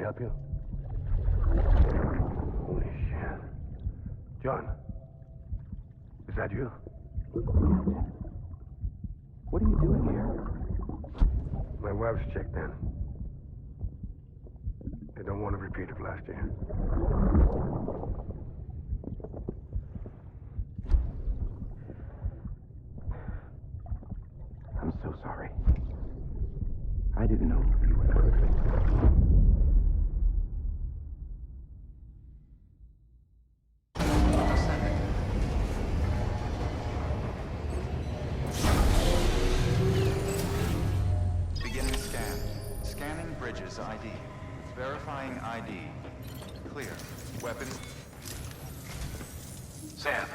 help you? Holy shit. John, is that you? What are you doing here? My wife's checked in. They don't want to repeat of last year. I'm so sorry. I didn't know you were coming. Beginning scan. Scanning bridges ID. Verifying ID. Clear. Weapon. Sam,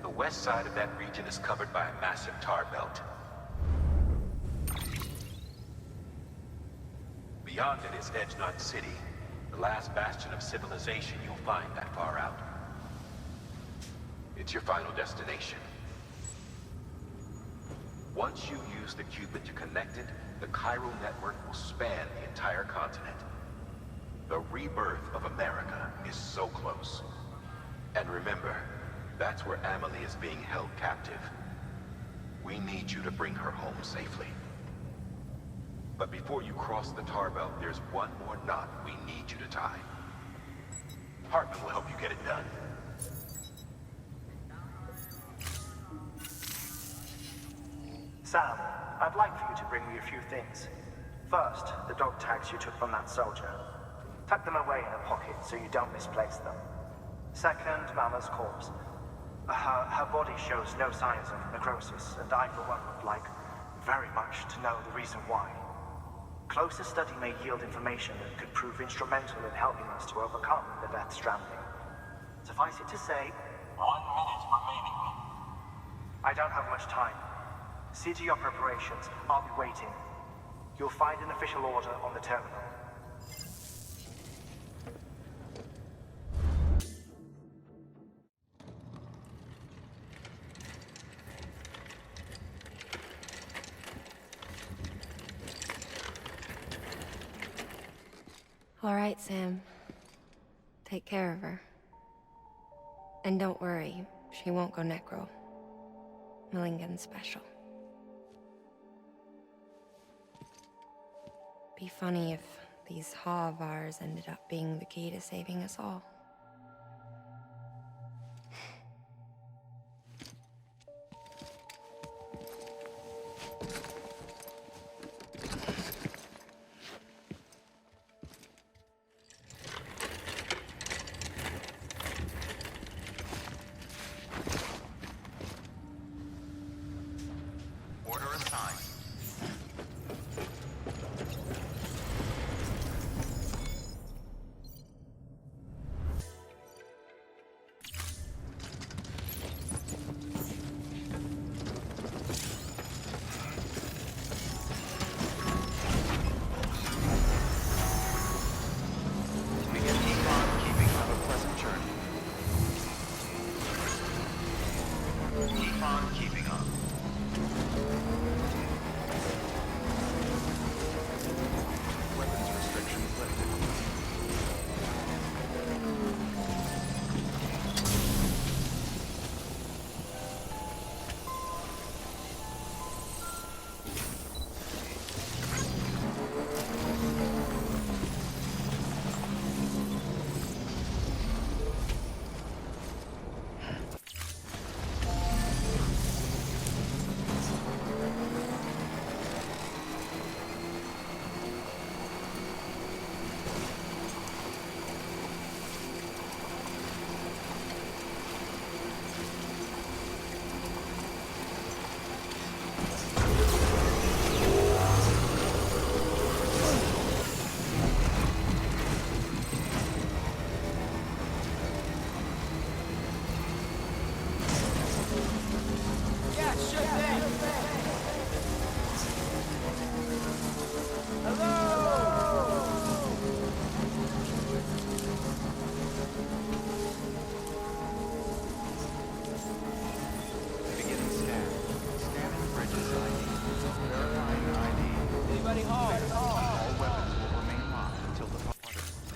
the west side of that region is covered by a massive tar belt. Beyond it is Edgenut City, the last bastion of civilization you'll find that far out. It's your final destination. Once you use the Cupid to connect it, the chiral network will span the entire continent. The rebirth of America is so close. And remember, that's where Amelie is being held captive. We need you to bring her home safely. But before you cross the tar belt, there's one more knot we need you to tie. Hartman will help you get it done. Sam, I'd like for you to bring me a few things. First, the dog tags you took from that soldier. Tuck them away in a pocket so you don't misplace them. Second, Mama's corpse. Her body shows no signs of necrosis, and I, for one, would like very much to know the reason why. Closer study may yield information that could prove instrumental in helping us to overcome the Death Stranding. Suffice it to say, 1 minute remaining. I don't have much time. See to your preparations. I'll be waiting. You'll find an official order on the terminal. All right, Sam. Take care of her. And don't worry, she won't go necro. Millingen's special. Be funny if these Ha of ours ended up being the key to saving us all. Order assigned. Begin keep on keeping on a pleasant journey. Keep on keeping on. Weapons restrictions lifted. Beginning scan. Scanning bridges ID. Verifying ID. Anybody home? All weapons will remain locked until departure.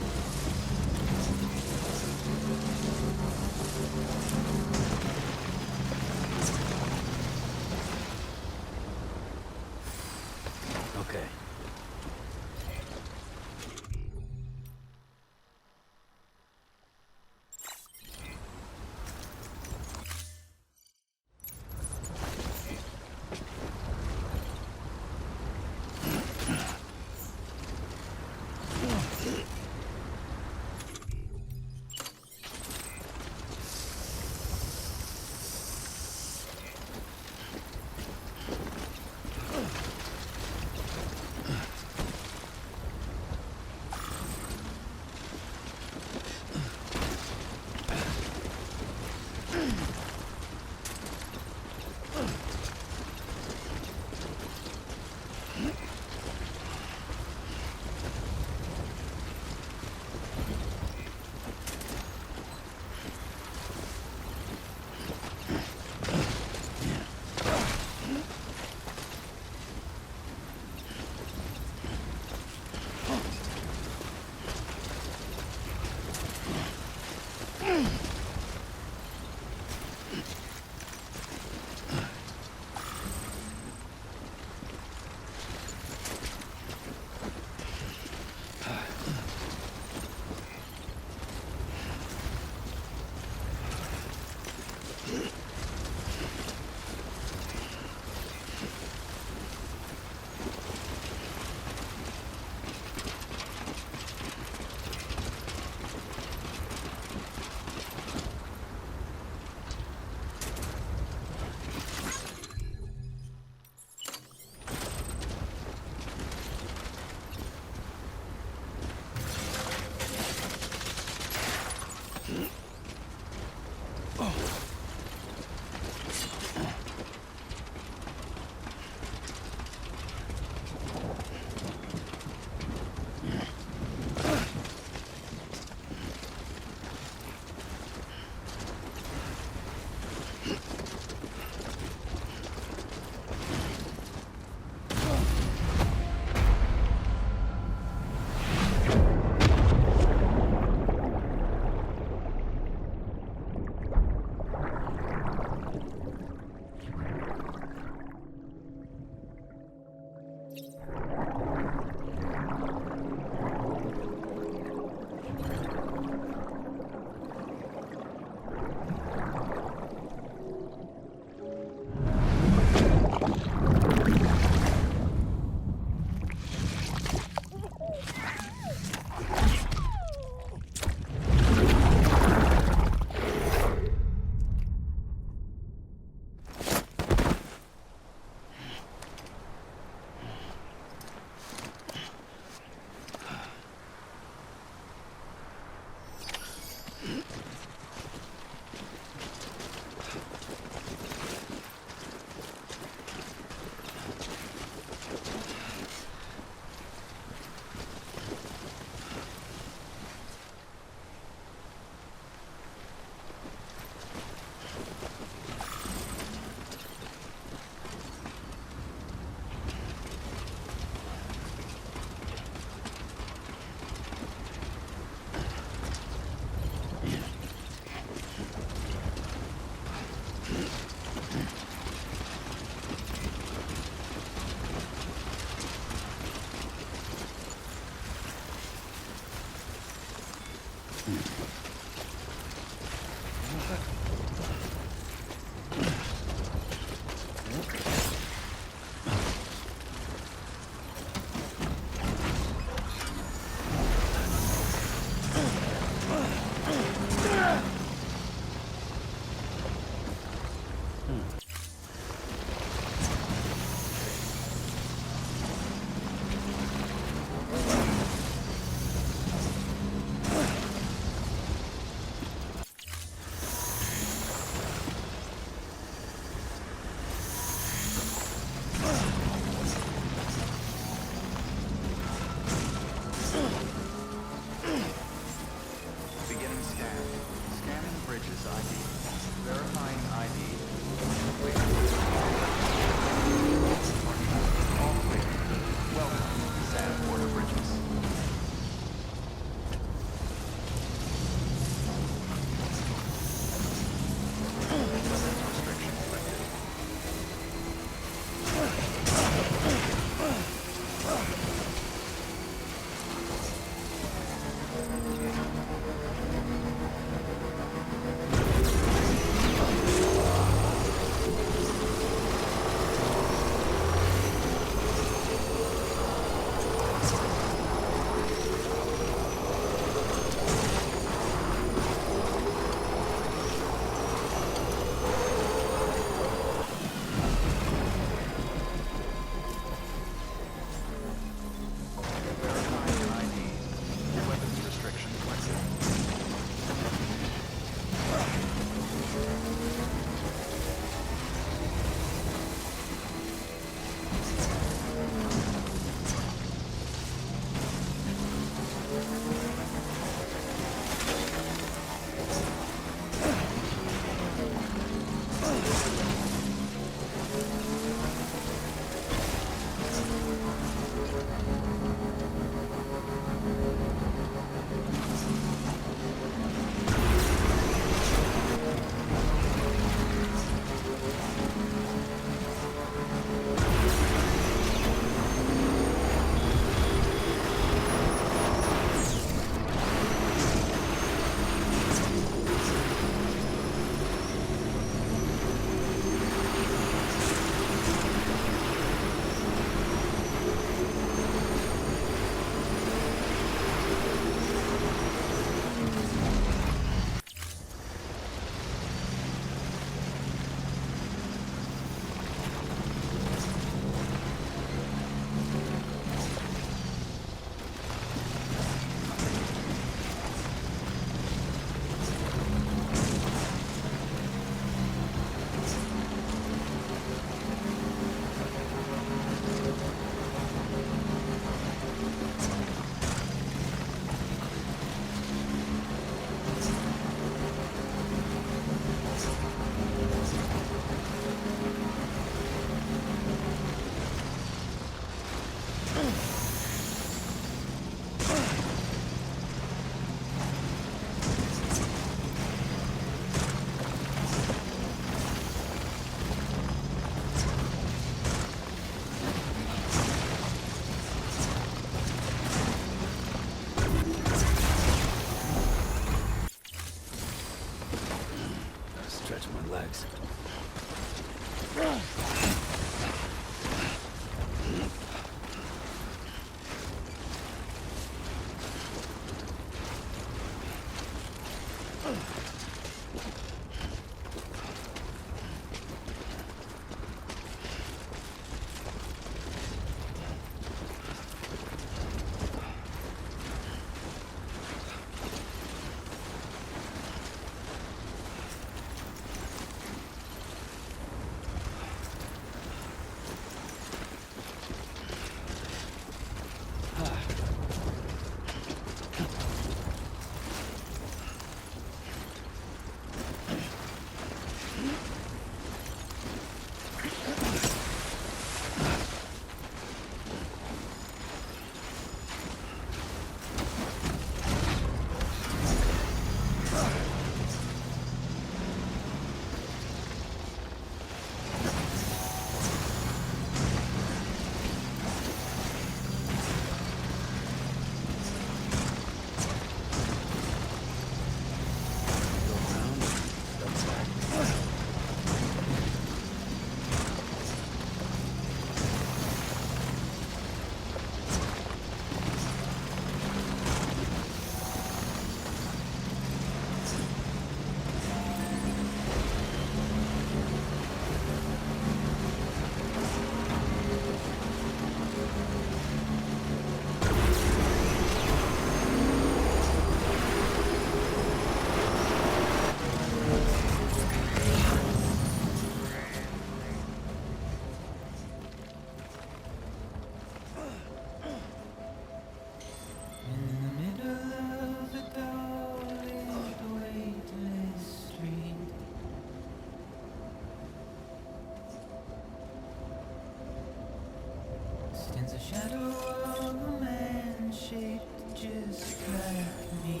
Stands a shadow of a man shaped just like me.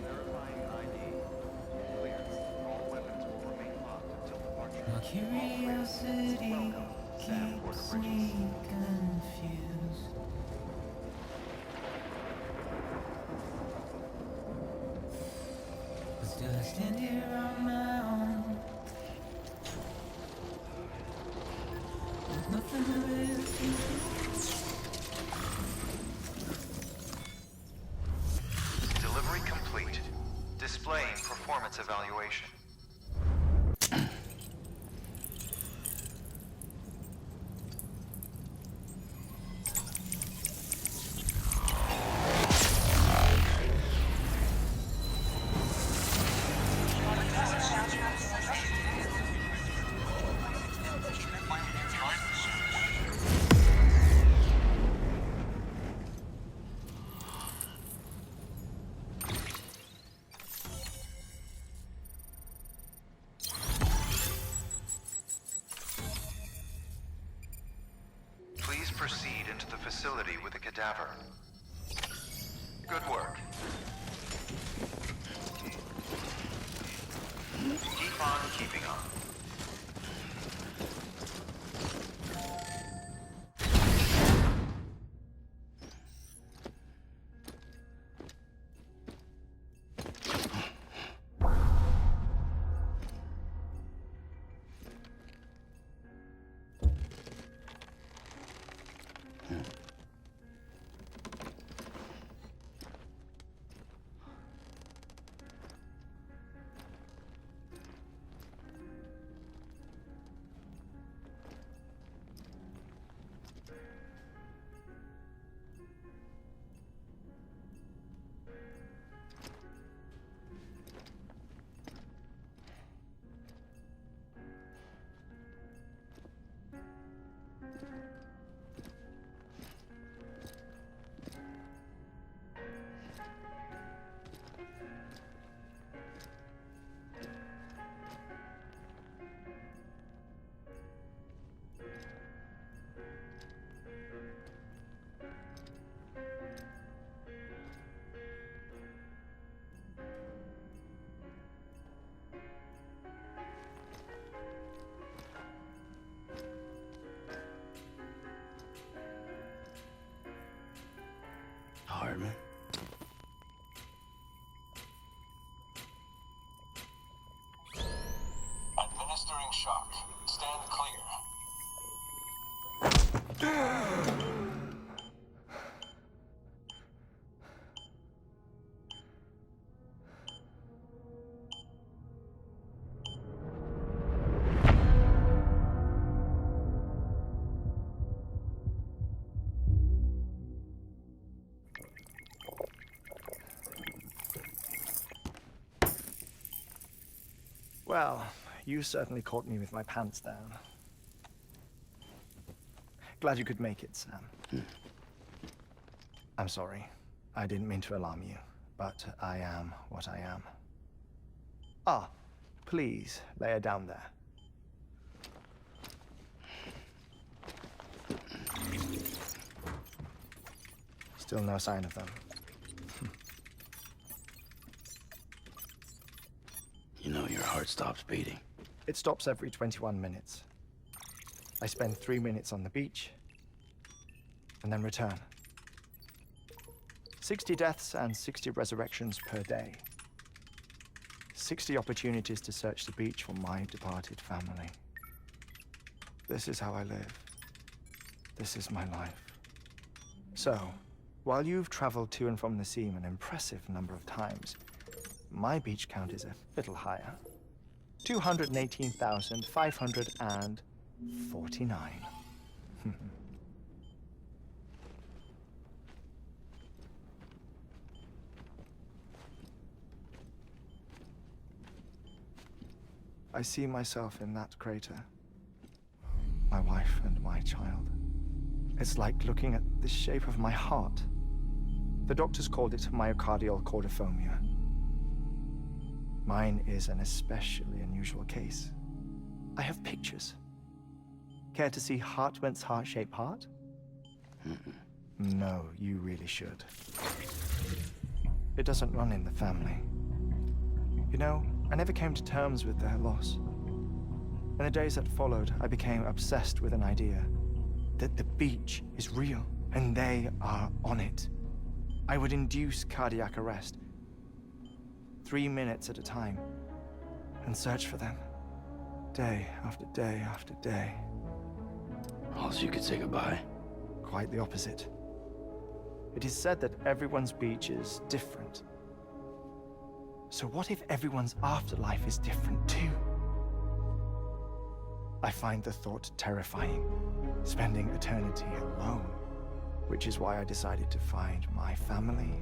Verifying ID. Clear. All weapons will remain locked until departure. My curiosity keeps me confused. But still I stand here on my own, with nothing to live for. Delivery complete. Displaying performance evaluation. Please proceed into the facility with the cadaver. Good work. Keep on keeping on. Well, you certainly caught me with my pants down. Glad you could make it, Sam. I'm sorry. I didn't mean to alarm you, but I am what I am. Ah, please, lay her down there. Still no sign of them. You know, your heart stops beating. It stops every 21 minutes. I spend 3 minutes on the beach, and then return. 60 deaths and 60 resurrections per day. 60 opportunities to search the beach for my departed family. This is how I live. This is my life. So, while you've traveled to and from the sea an impressive number of times, my beach count is a little higher. 218,549. I see myself in that crater. My wife and my child. It's like looking at the shape of my heart. The doctors called it myocardial cordiformia. Mine is an especially unusual case. I have pictures. Care to see Hartman's heart-shaped heart? No, you really should. It doesn't run in the family. You know, I never came to terms with their loss. In the days that followed, I became obsessed with an idea that the beach is real and they are on it. I would induce cardiac arrest, 3 minutes at a time, and search for them, day after day after day. Also, you could say goodbye. Quite the opposite. It is said that everyone's beach is different. So what if everyone's afterlife is different too? I find the thought terrifying, spending eternity alone, which is why I decided to find my family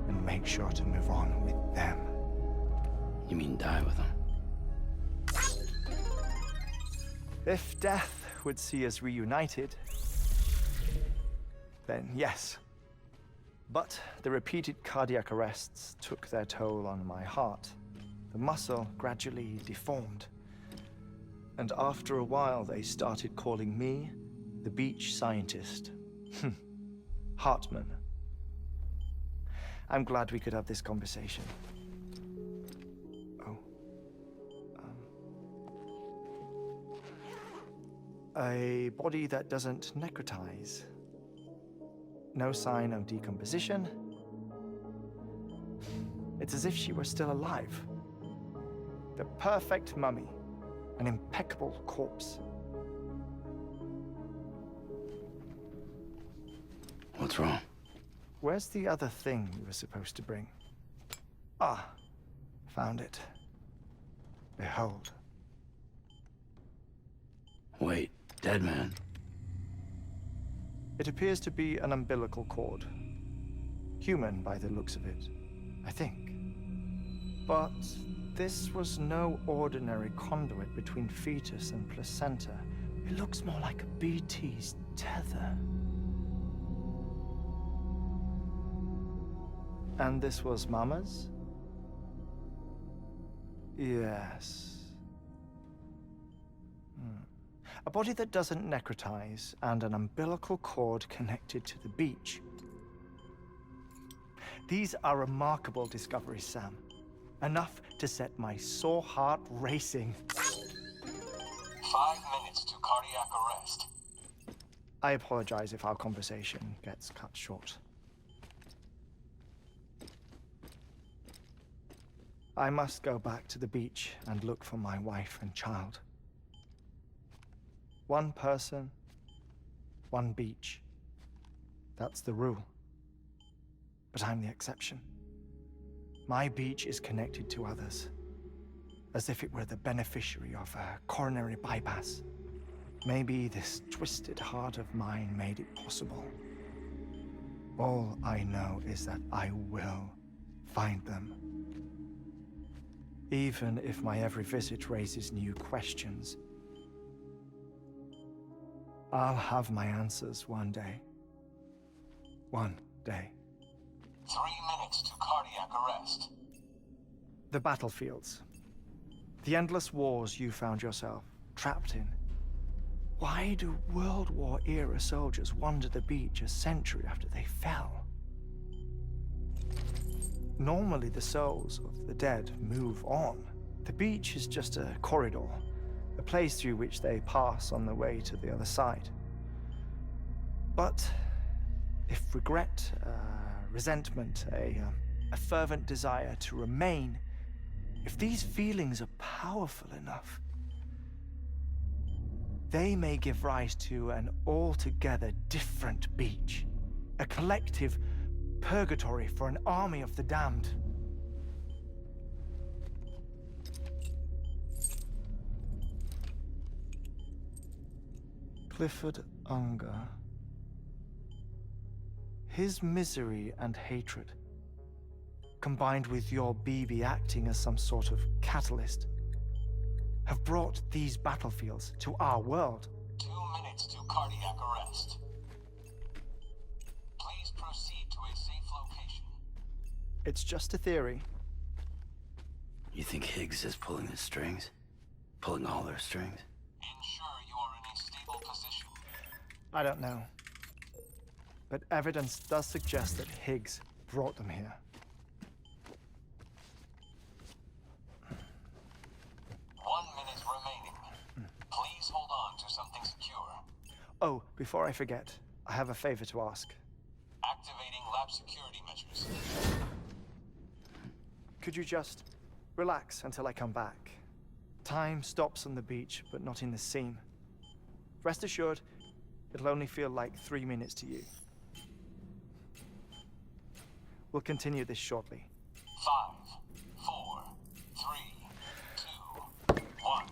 and make sure to move on with them. You mean die with them? If death would see us reunited, then yes. But the repeated cardiac arrests took their toll on my heart. The muscle gradually deformed. And after a while, they started calling me the beach scientist. Hartman. I'm glad we could have this conversation. Oh. A body that doesn't necrotize. No sign of decomposition. It's as if she were still alive. The perfect mummy. An impeccable corpse. What's wrong? Where's the other thing you were supposed to bring? Ah, found it. Behold. Wait, dead man. It appears to be an umbilical cord. Human by the looks of it, I think. But this was no ordinary conduit between fetus and placenta. It looks more like a BT's tether. And this was Mama's? Yes. A body that doesn't necrotize and an umbilical cord connected to the beach. These are remarkable discoveries, Sam. Enough to set my sore heart racing. 5 minutes to cardiac arrest. I apologize if our conversation gets cut short. I must go back to the beach and look for my wife and child. One person, one beach. That's the rule. But I'm the exception. My beach is connected to others, as if it were the beneficiary of a coronary bypass. Maybe this twisted heart of mine made it possible. All I know is that I will find them. Even if my every visit raises new questions, I'll have my answers one day. One day. 3 minutes to cardiac arrest. The battlefields. The endless wars you found yourself trapped in. Why do World War-era soldiers wander the beach a century after they fell? Normally, the souls of the dead move on. The beach is just a corridor, a place through which they pass on the way to the other side. But if regret, resentment, a fervent desire to remain, if these feelings are powerful enough, they may give rise to an altogether different beach, a collective purgatory for an army of the damned. Clifford Unger. His misery and hatred, combined with your BB acting as some sort of catalyst, have brought these battlefields to our world. 2 minutes to cardiac arrest. Please proceed to a safe location. It's just a theory. You think Higgs is pulling the strings? Pulling all their strings? Ensure you are in a stable position. I don't know. But evidence does suggest that Higgs brought them here. 1 minute remaining. Please hold on to something secure. Oh, before I forget, I have a favor to ask. Activating lab security measures. Could you just relax until I come back? Time stops on the beach, but not in the scene. Rest assured, it'll only feel like 3 minutes to you. We'll continue this shortly. 5, 4, 3, 2, 1.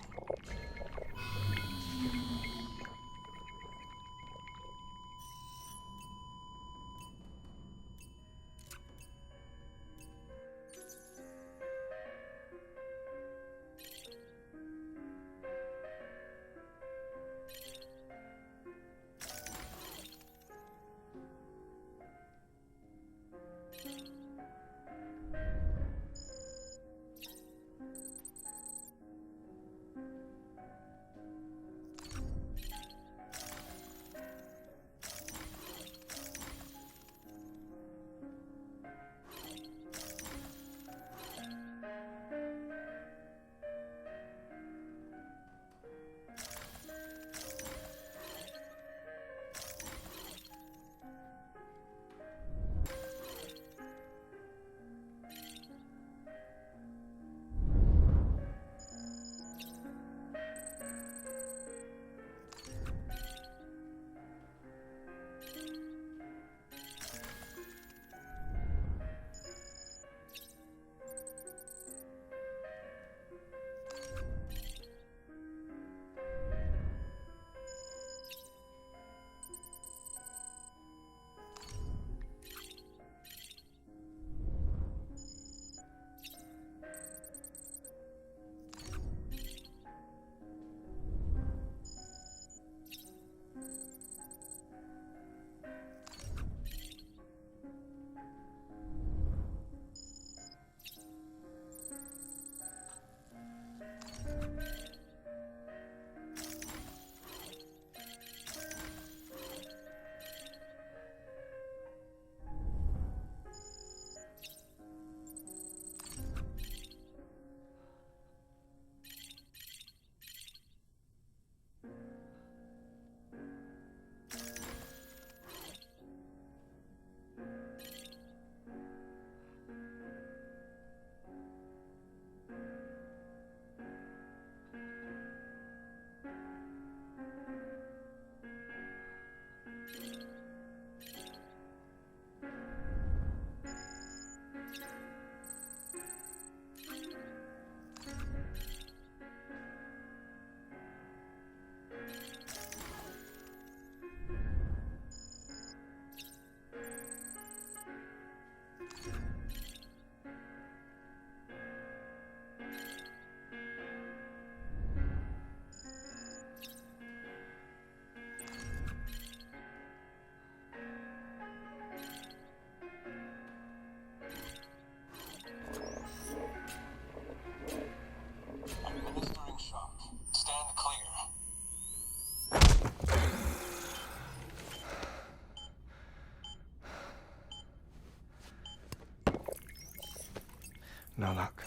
No luck.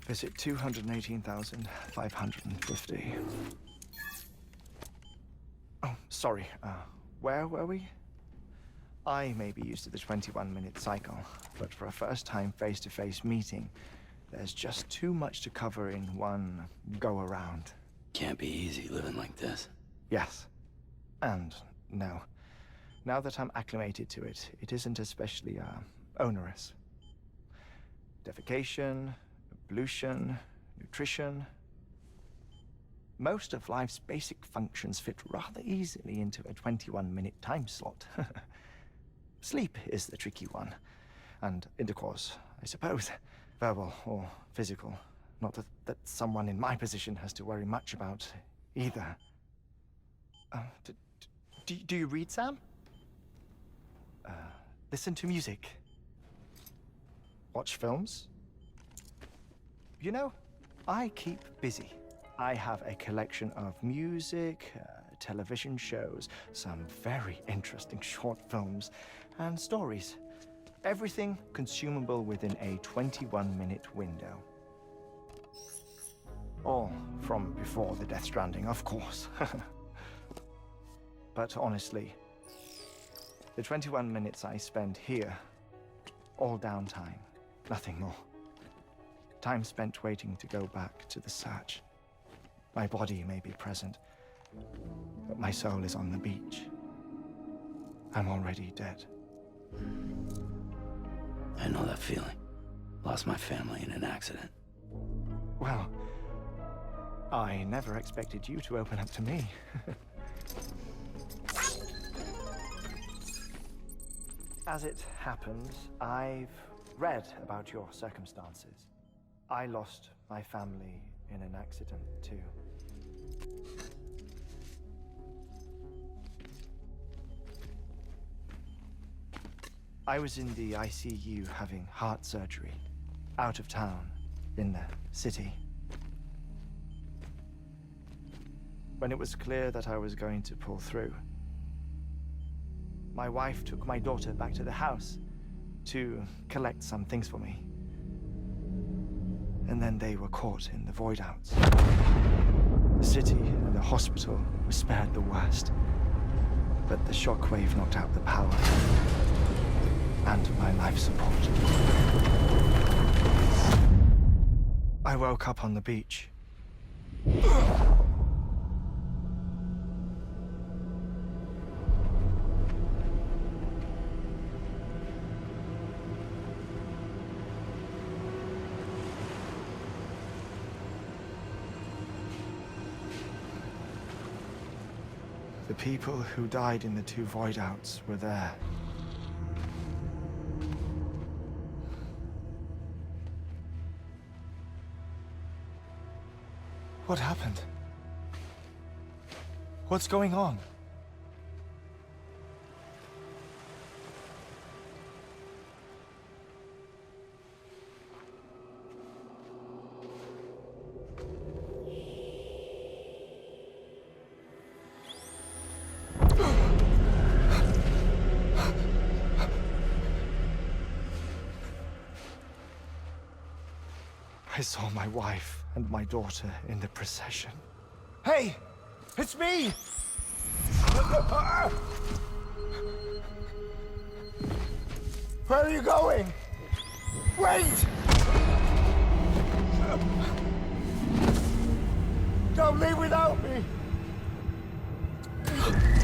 Visit 218,550. Oh, sorry. Where were we? I may be used to the 21-minute cycle, but for a first-time face-to-face meeting, there's just too much to cover in one go-around. Can't be easy living like this. Yes. And no. Now that I'm acclimated to it, it isn't especially, onerous. Defecation, ablution, nutrition. Most of life's basic functions fit rather easily into a 21-minute time slot. Sleep is the tricky one. And intercourse, I suppose. Verbal or physical. Not that someone in my position has to worry much about either. Do you read, Sam? Listen to music. Watch films. You know, I keep busy. I have a collection of music, television shows, some very interesting short films, and stories. Everything consumable within a 21-minute window. All from before the Death Stranding, of course. But honestly, the 21 minutes I spend here, all downtime, nothing more. Time spent waiting to go back to the search. My body may be present, but my soul is on the beach. I'm already dead. I know that feeling. Lost my family in an accident. Well, I never expected you to open up to me. As it happens, I've read about your circumstances. I lost my family in an accident, too. I was in the ICU having heart surgery, out of town, in the city. When it was clear that I was going to pull through, my wife took my daughter back to the house to collect some things for me. And then they were caught in the void-outs. The city and the hospital were spared the worst, but the shockwave knocked out the power and my life support. I woke up on the beach. The people who died in the two void-outs were there. What happened? What's going on? I saw my wife and my daughter in the procession. Hey! It's me! Where are you going? Wait! Don't leave without me!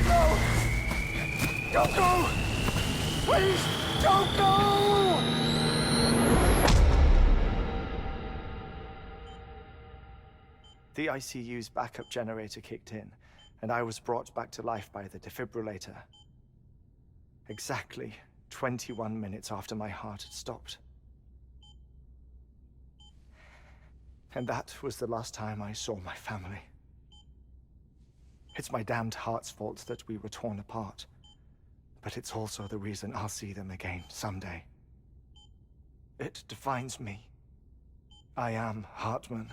No! Don't go! Please, don't go! The ICU's backup generator kicked in, and I was brought back to life by the defibrillator. Exactly 21 minutes after my heart had stopped. And that was the last time I saw my family. It's my damned heart's fault that we were torn apart, but it's also the reason I'll see them again someday. It defines me. I am Hartman.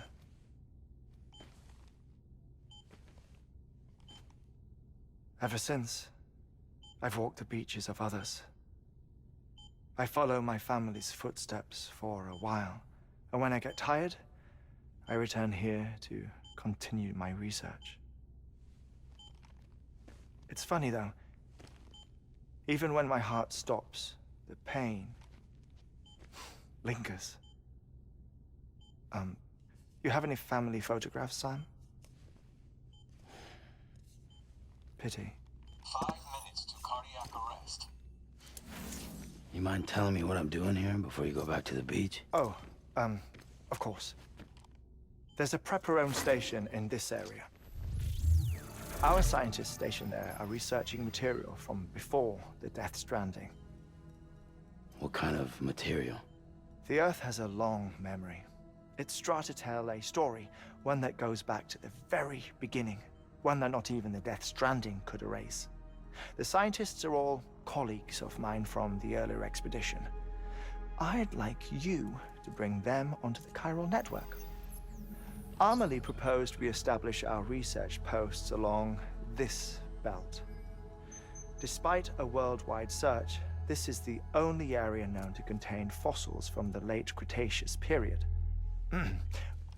Ever since, I've walked the beaches of others. I follow my family's footsteps for a while, and when I get tired, I return here to continue my research. It's funny though, even when my heart stops, the pain lingers. You have any family photographs, Sam? Pity. 5 minutes to cardiac arrest. You mind telling me what I'm doing here before you go back to the beach? Oh, of course. There's a prepper-owned station in this area. Our scientists stationed there are researching material from before the Death Stranding. What kind of material? The Earth has a long memory. It's trying to tell a story, one that goes back to the very beginning, one that not even the Death Stranding could erase. The scientists are all colleagues of mine from the earlier expedition. I'd like you to bring them onto the chiral network. Amelie proposed we establish our research posts along this belt. Despite a worldwide search, this is the only area known to contain fossils from the late Cretaceous period,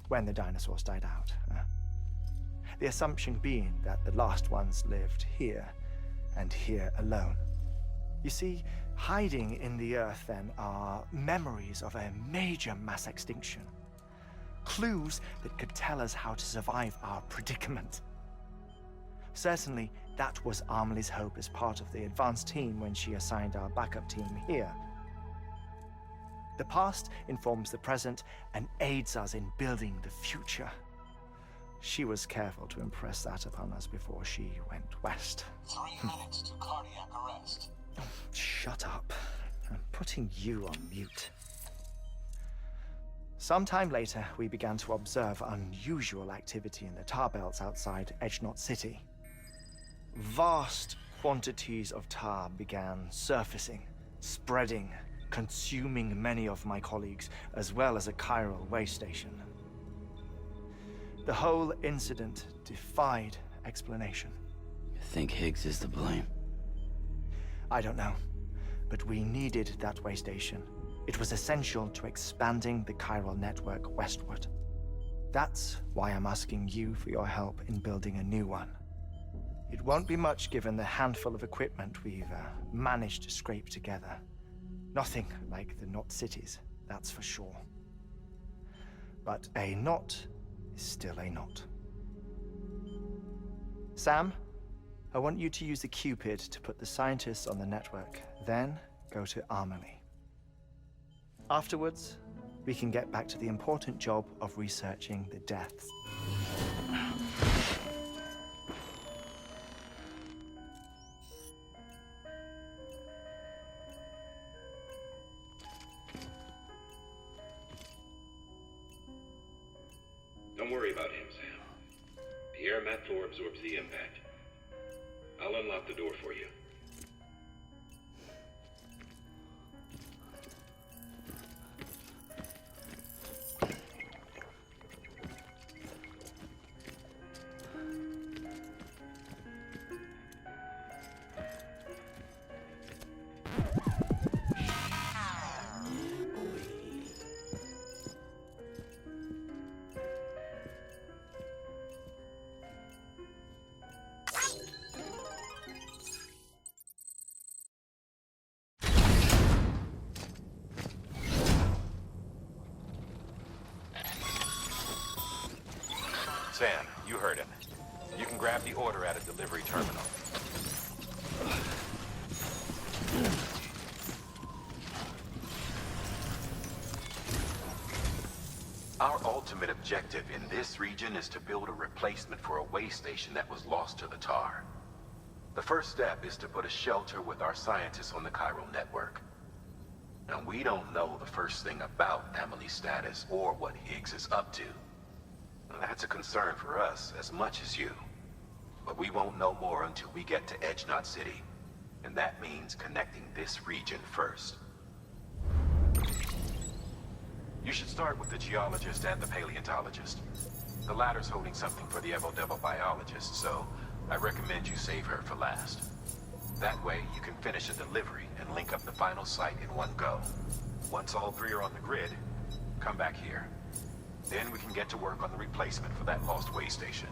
when the dinosaurs died out. The assumption being that the last ones lived here, and here alone. You see, hiding in the Earth then are memories of a major mass extinction. Clues that could tell us how to survive our predicament. Certainly, that was Amelie's hope as part of the advanced team when she assigned our backup team here. The past informs the present and aids us in building the future. She was careful to impress that upon us before she went west. 3 minutes to cardiac arrest. Oh, shut up. I'm putting you on mute. Sometime later, we began to observe unusual activity in the tar belts outside Edgenot City. Vast quantities of tar began surfacing, spreading, consuming many of my colleagues, as well as a chiral way station. The whole incident defied explanation. You think Higgs is to blame? I don't know, but we needed that way station. It was essential to expanding the chiral network westward. That's why I'm asking you for your help in building a new one. It won't be much given the handful of equipment we've managed to scrape together. Nothing like the knot cities, that's for sure. But a knot is still a knot. Sam, I want you to use the Cupid to put the scientists on the network, then go to Amelie. Afterwards, we can get back to the important job of researching the deaths. Don't worry about him, Sam. The air mat floor absorbs the impact. I'll unlock the door for you. Sam, you heard him. You can grab the order at a delivery terminal. Our ultimate objective in this region is to build a replacement for a way station that was lost to the tar. The first step is to put a shelter with our scientists on the chiral network. Now, we don't know the first thing about Amelie's status or what Higgs is up to. That's a concern for us as much as you. But we won't know more until we get to Edgenot City. And that means connecting this region first. You should start with the geologist and the paleontologist. The latter's holding something for the Evo-Devo biologist, so I recommend you save her for last. That way, you can finish a delivery and link up the final site in one go. Once all three are on the grid, come back here. Then we can get to work on the replacement for that lost way station.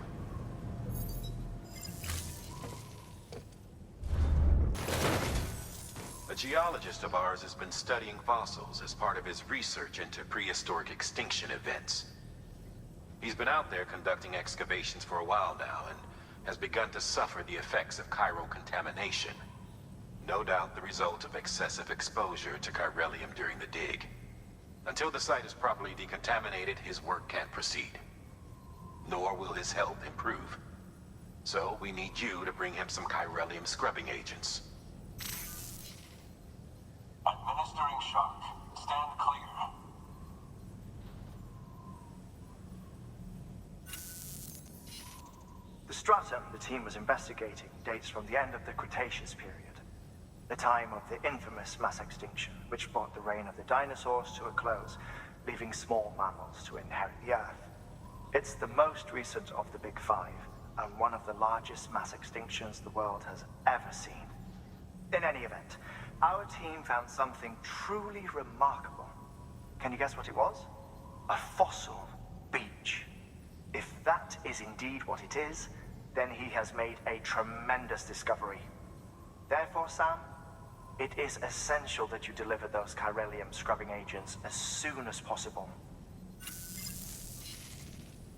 A geologist of ours has been studying fossils as part of his research into prehistoric extinction events. He's been out there conducting excavations for a while now and has begun to suffer the effects of chiral contamination. No doubt the result of excessive exposure to chiralium during the dig. Until the site is properly decontaminated, his work can't proceed. Nor will his health improve. So we need you to bring him some chiralium scrubbing agents. Administering shock. Stand clear. The stratum the team was investigating dates from the end of the Cretaceous period, the time of the infamous mass extinction, which brought the reign of the dinosaurs to a close, leaving small mammals to inherit the Earth. It's the most recent of the Big Five, and one of the largest mass extinctions the world has ever seen. In any event, our team found something truly remarkable. Can you guess what it was? A fossil beach. If that is indeed what it is, then he has made a tremendous discovery. Therefore, Sam, it is essential that you deliver those chiralium scrubbing agents as soon as possible.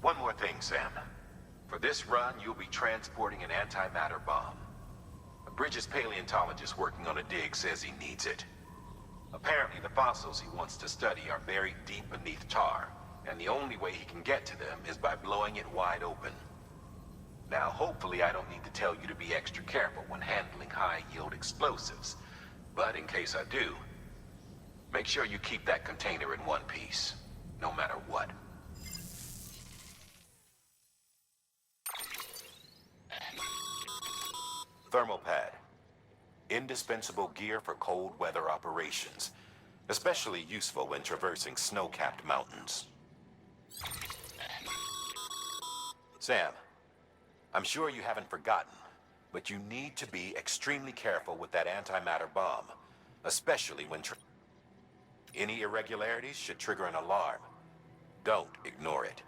One more thing, Sam. For this run, you'll be transporting an antimatter bomb. Bridges' paleontologist working on a dig says he needs it. Apparently, the fossils he wants to study are buried deep beneath tar, and the only way he can get to them is by blowing it wide open. Now, hopefully I don't need to tell you to be extra careful when handling high-yield explosives, but in case I do, make sure you keep that container in one piece, no matter what. Thermal pad. Indispensable gear for cold weather operations, especially useful when traversing snow-capped mountains. Sam, I'm sure you haven't forgotten, but you need to be extremely careful with that antimatter bomb, especially when any irregularities should trigger an alarm. Don't ignore it.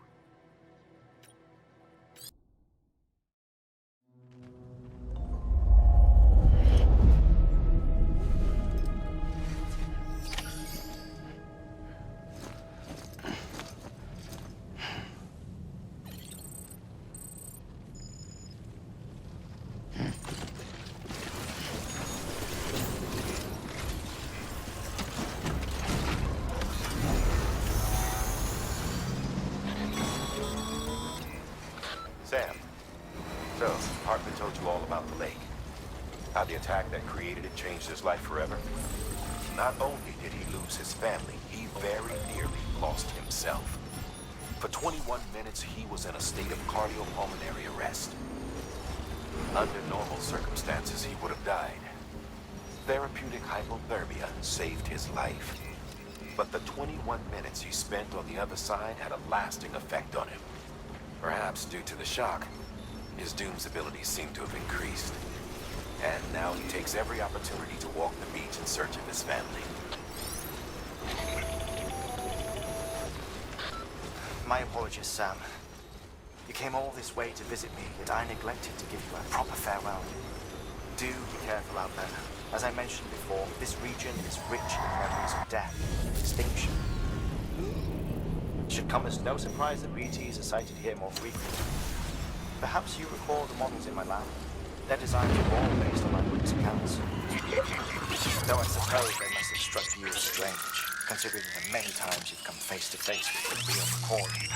Sam, so Hartman told you all about the lake. How the attack that created it changed his life forever. Not only did he lose his family, he very nearly lost himself. For 21 minutes, he was in a state of cardiopulmonary arrest. Under normal circumstances, he would have died. Therapeutic hypothermia saved his life. But the 21 minutes he spent on the other side had a lasting effect on him. Perhaps due to the shock, his Doom's abilities seem to have increased. And now he takes every opportunity to walk the beach in search of his family. My apologies, Sam. You came all this way to visit me, yet I neglected to give you a proper farewell. Do be careful out there. As I mentioned before, this region is rich in memories of death and extinction. It should come as no surprise that BTs are sighted here more frequently. Perhaps you recall the models in my lab? Their designs were all based on my witness accounts. Though I suppose they must have struck you as strange, considering the many times you've come face to face with the real recording.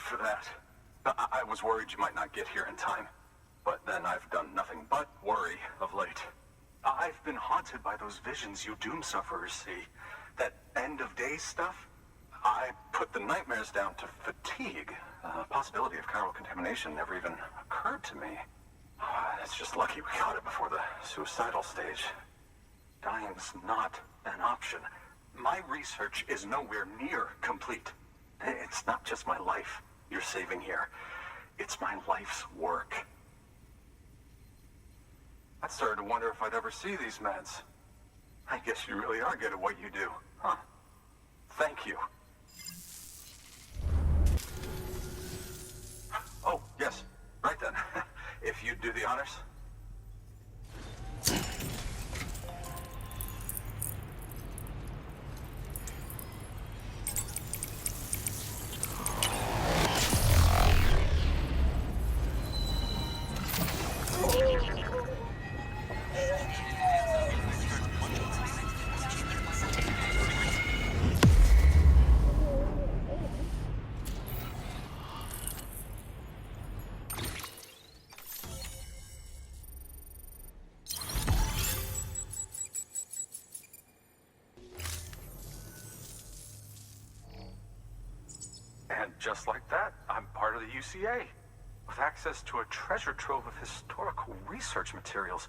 for that. I was worried you might not get here in time. But then I've done nothing but worry of late. I've been haunted by those visions you doom sufferers see. That end-of-day stuff. I put the nightmares down to fatigue. The possibility of chiral contamination never even occurred to me. It's just lucky we caught it before the suicidal stage. Dying's not an option. My research is nowhere near complete. It's not just my life you're saving here. It's my life's work. I started to wonder if I'd ever see these meds. I guess you really are good at what you do, huh? Thank you. Oh, yes. Right then. If you'd do the honors. And just like that, I'm part of the UCA, with access to a treasure trove of historical research materials.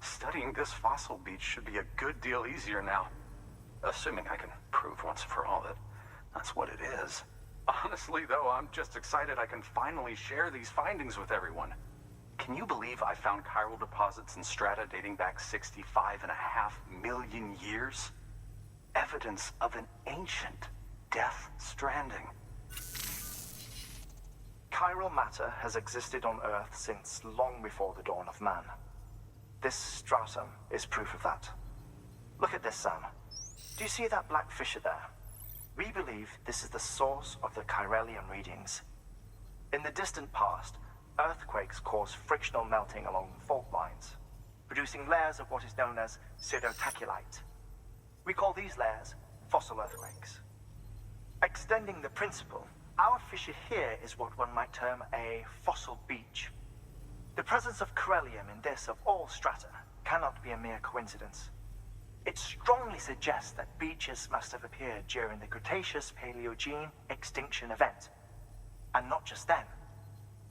Studying this fossil beach should be a good deal easier now. Assuming I can prove once and for all that that's what it is. Honestly, though, I'm just excited I can finally share these findings with everyone. Can you believe I found chiral deposits in strata dating back 65.5 million years? Evidence of an ancient Death Stranding. Chiral matter has existed on Earth since long before the dawn of man. This stratum is proof of that. Look at this, Sam. Do you see that black fissure there? We believe this is the source of the Chiralian readings. In the distant past, earthquakes caused frictional melting along fault lines, producing layers of what is known as pseudotachylite. We call these layers fossil earthquakes. Extending the principle, our fissure here is what one might term a fossil beach. The presence of chiralium in this of all strata cannot be a mere coincidence. It strongly suggests that beaches must have appeared during the Cretaceous-Paleogene extinction event. And not just then.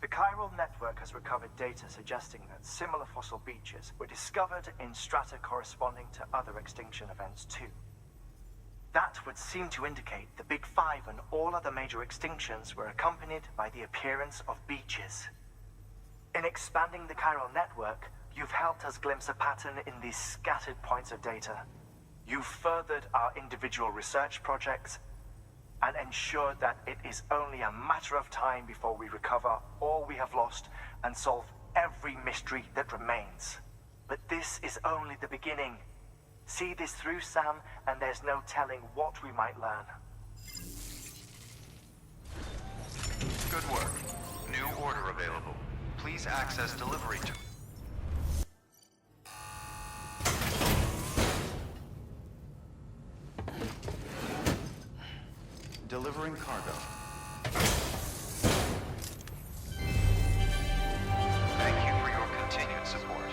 The chiral network has recovered data suggesting that similar fossil beaches were discovered in strata corresponding to other extinction events too. That would seem to indicate the Big Five and all other major extinctions were accompanied by the appearance of beaches. In expanding the chiral network, you've helped us glimpse a pattern in these scattered points of data. You've furthered our individual research projects and ensured that it is only a matter of time before we recover all we have lost and solve every mystery that remains. But this is only the beginning. See this through, Sam, and there's no telling what we might learn. Good work. New order available. Please access delivery to... Delivering cargo. Thank you for your continued support.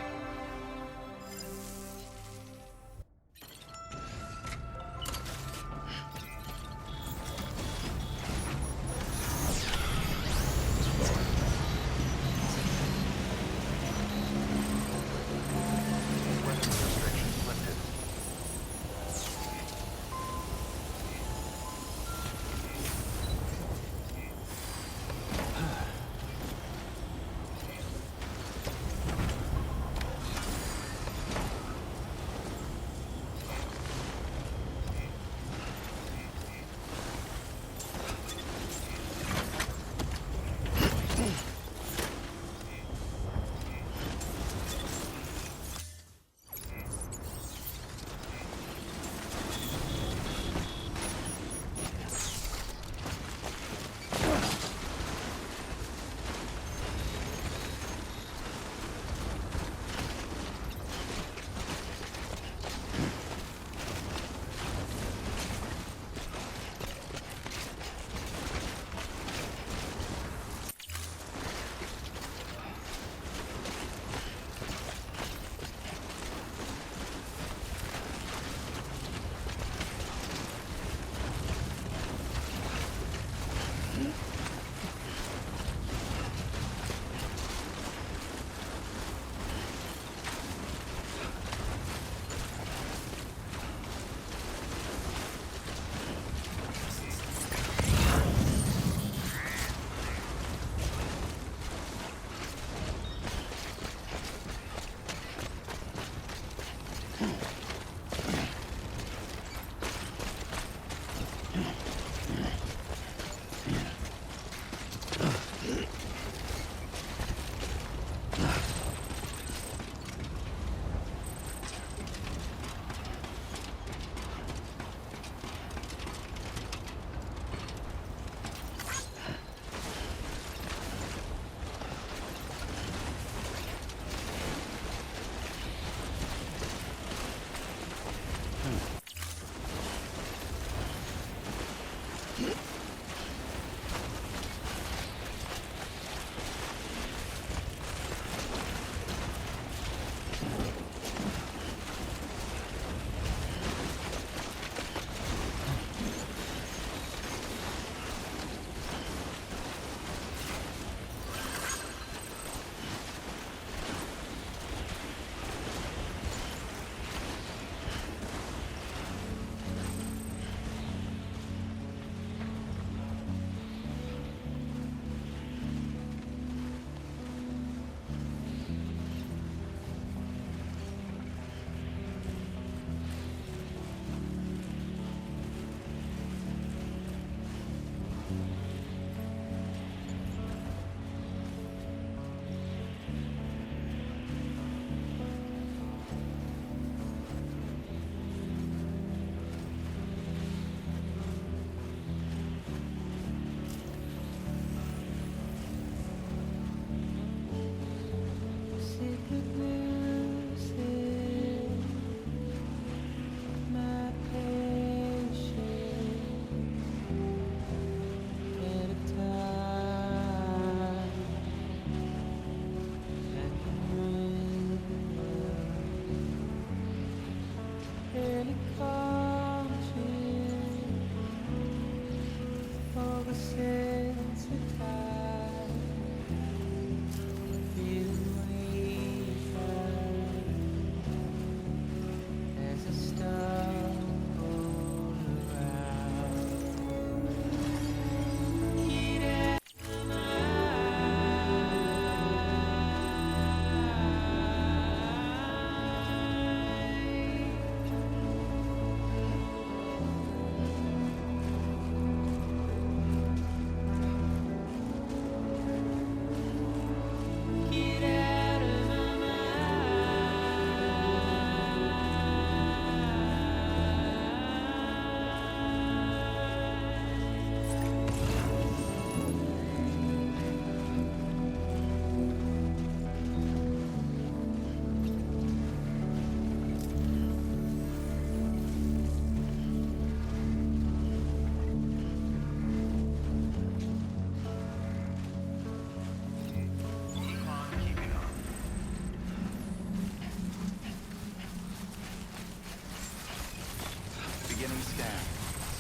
Beginning scan.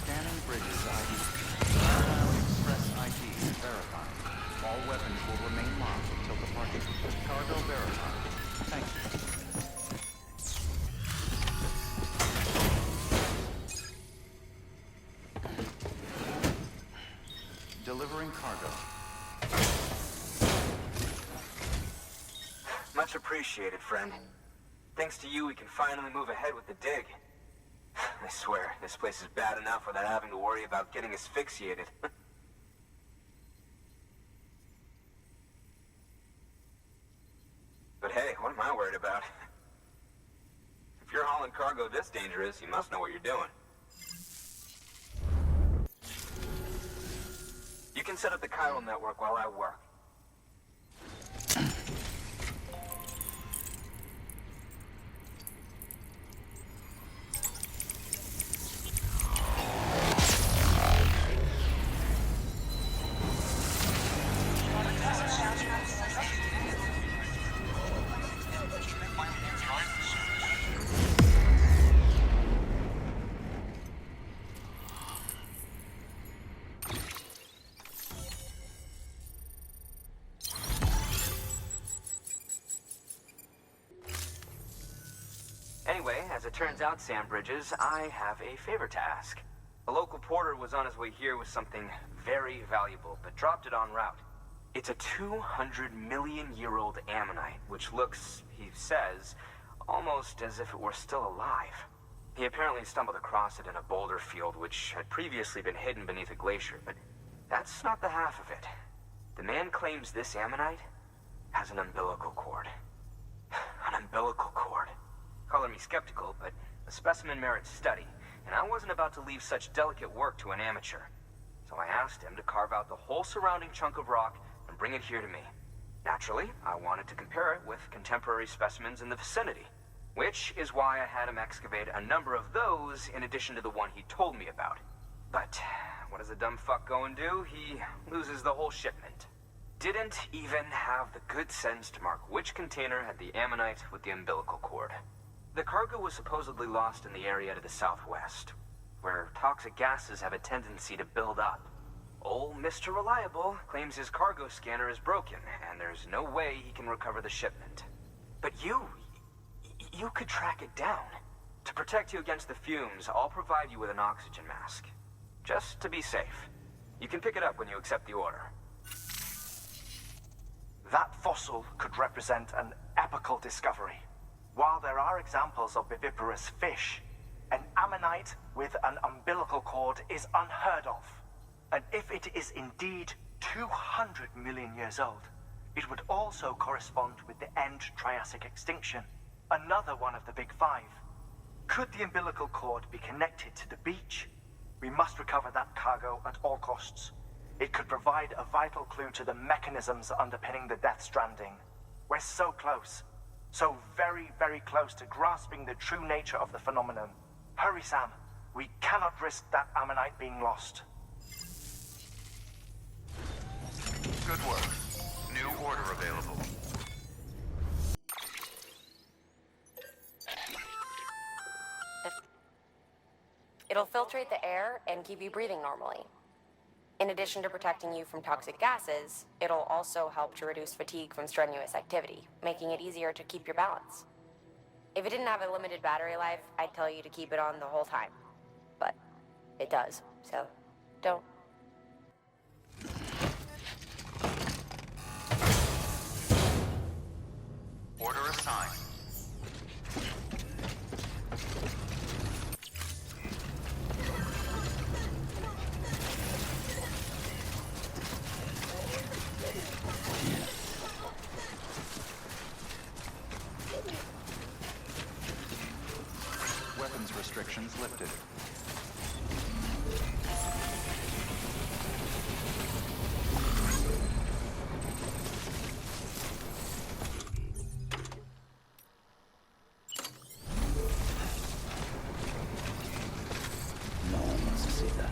Scanning bridges ID. Cargo Express ID verified. All weapons will remain locked until departure. Cargo verified. Thank you. Delivering cargo. Much appreciated, friend. Thanks to you, we can finally move ahead with the dig. I swear, this place is bad enough without having to worry about getting asphyxiated. But hey, what am I worried about? If you're hauling cargo this dangerous, you must know what you're doing. You can set up the chiral network while I work. Anyway, as it turns out, Sam Bridges, I have a favor to ask. A local porter was on his way here with something very valuable, but dropped it en route. It's a 200-million-year-old ammonite, which looks, he says, almost as if it were still alive. He apparently stumbled across it in a boulder field which had previously been hidden beneath a glacier, but that's not the half of it. The man claims this ammonite has an umbilical cord. An umbilical cord. Color me skeptical, but the specimen merits study, and I wasn't about to leave such delicate work to an amateur. So I asked him to carve out the whole surrounding chunk of rock and bring it here to me. Naturally, I wanted to compare it with contemporary specimens in the vicinity, which is why I had him excavate a number of those in addition to the one he told me about. But what does a dumb fuck go and do? He loses the whole shipment. Didn't even have the good sense to mark which container had the ammonite with the umbilical cord. The cargo was supposedly lost in the area to the southwest, where toxic gases have a tendency to build up. Old Mr. Reliable claims his cargo scanner is broken, and there's no way he can recover the shipment. But you could track it down. To protect you against the fumes, I'll provide you with an oxygen mask. Just to be safe. You can pick it up when you accept the order. That fossil could represent an epical discovery. While there are examples of viviparous fish, an ammonite with an umbilical cord is unheard of. And if it is indeed 200 million years old, it would also correspond with the end Triassic extinction, another one of the Big Five. Could the umbilical cord be connected to the beach? We must recover that cargo at all costs. It could provide a vital clue to the mechanisms underpinning the Death Stranding. We're so close. So very, very close to grasping the true nature of the phenomenon. Hurry, Sam. We cannot risk that ammonite being lost. Good work. New order available. It'll filtrate the air and keep you breathing normally. In addition to protecting you from toxic gases, it'll also help to reduce fatigue from strenuous activity, making it easier to keep your balance. If it didn't have a limited battery life, I'd tell you to keep it on the whole time. But it does, so don't. Order assigned. Weapons restrictions lifted. No one wants to see that.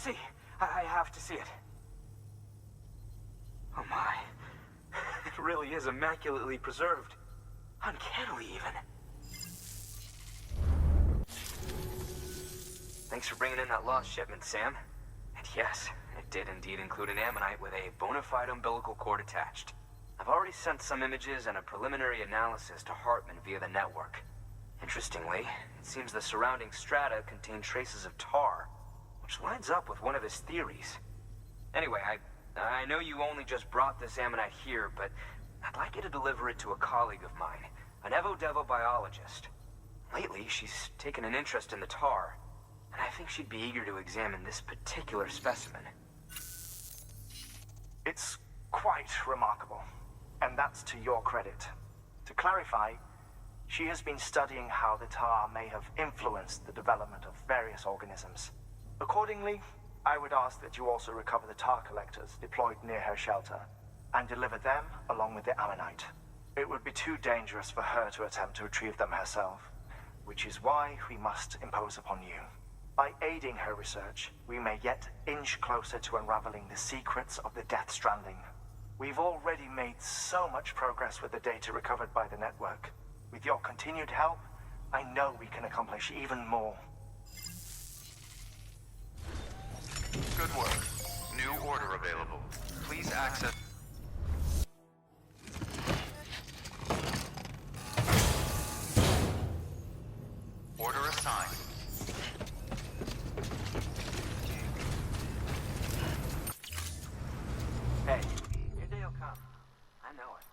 see. I have to see it. Oh my. It really is immaculately preserved. Uncannily, even. Thanks for bringing in that lost shipment, Sam. And yes, it did indeed include an ammonite with a bona fide umbilical cord attached. I've already sent some images and a preliminary analysis to Hartman via the network. Interestingly, it seems the surrounding strata contain traces of tar, which lines up with one of his theories. Anyway, I know you only just brought this ammonite here, but I'd like you to deliver it to a colleague of mine, an Evo-Devo biologist. Lately, she's taken an interest in the tar, and I think she'd be eager to examine this particular specimen. It's quite remarkable, and that's to your credit. To clarify, she has been studying how the tar may have influenced the development of various organisms. Accordingly, I would ask that you also recover the tar collectors deployed near her shelter and deliver them along with the ammonite. It would be too dangerous for her to attempt to retrieve them herself, which is why we must impose upon you. By aiding her research, we may yet inch closer to unraveling the secrets of the Death Stranding. We've already made so much progress with the data recovered by the network. With your continued help, I know we can accomplish even more. Good work. New order available. Please access... Order assigned. Hey, your day will come. I know it.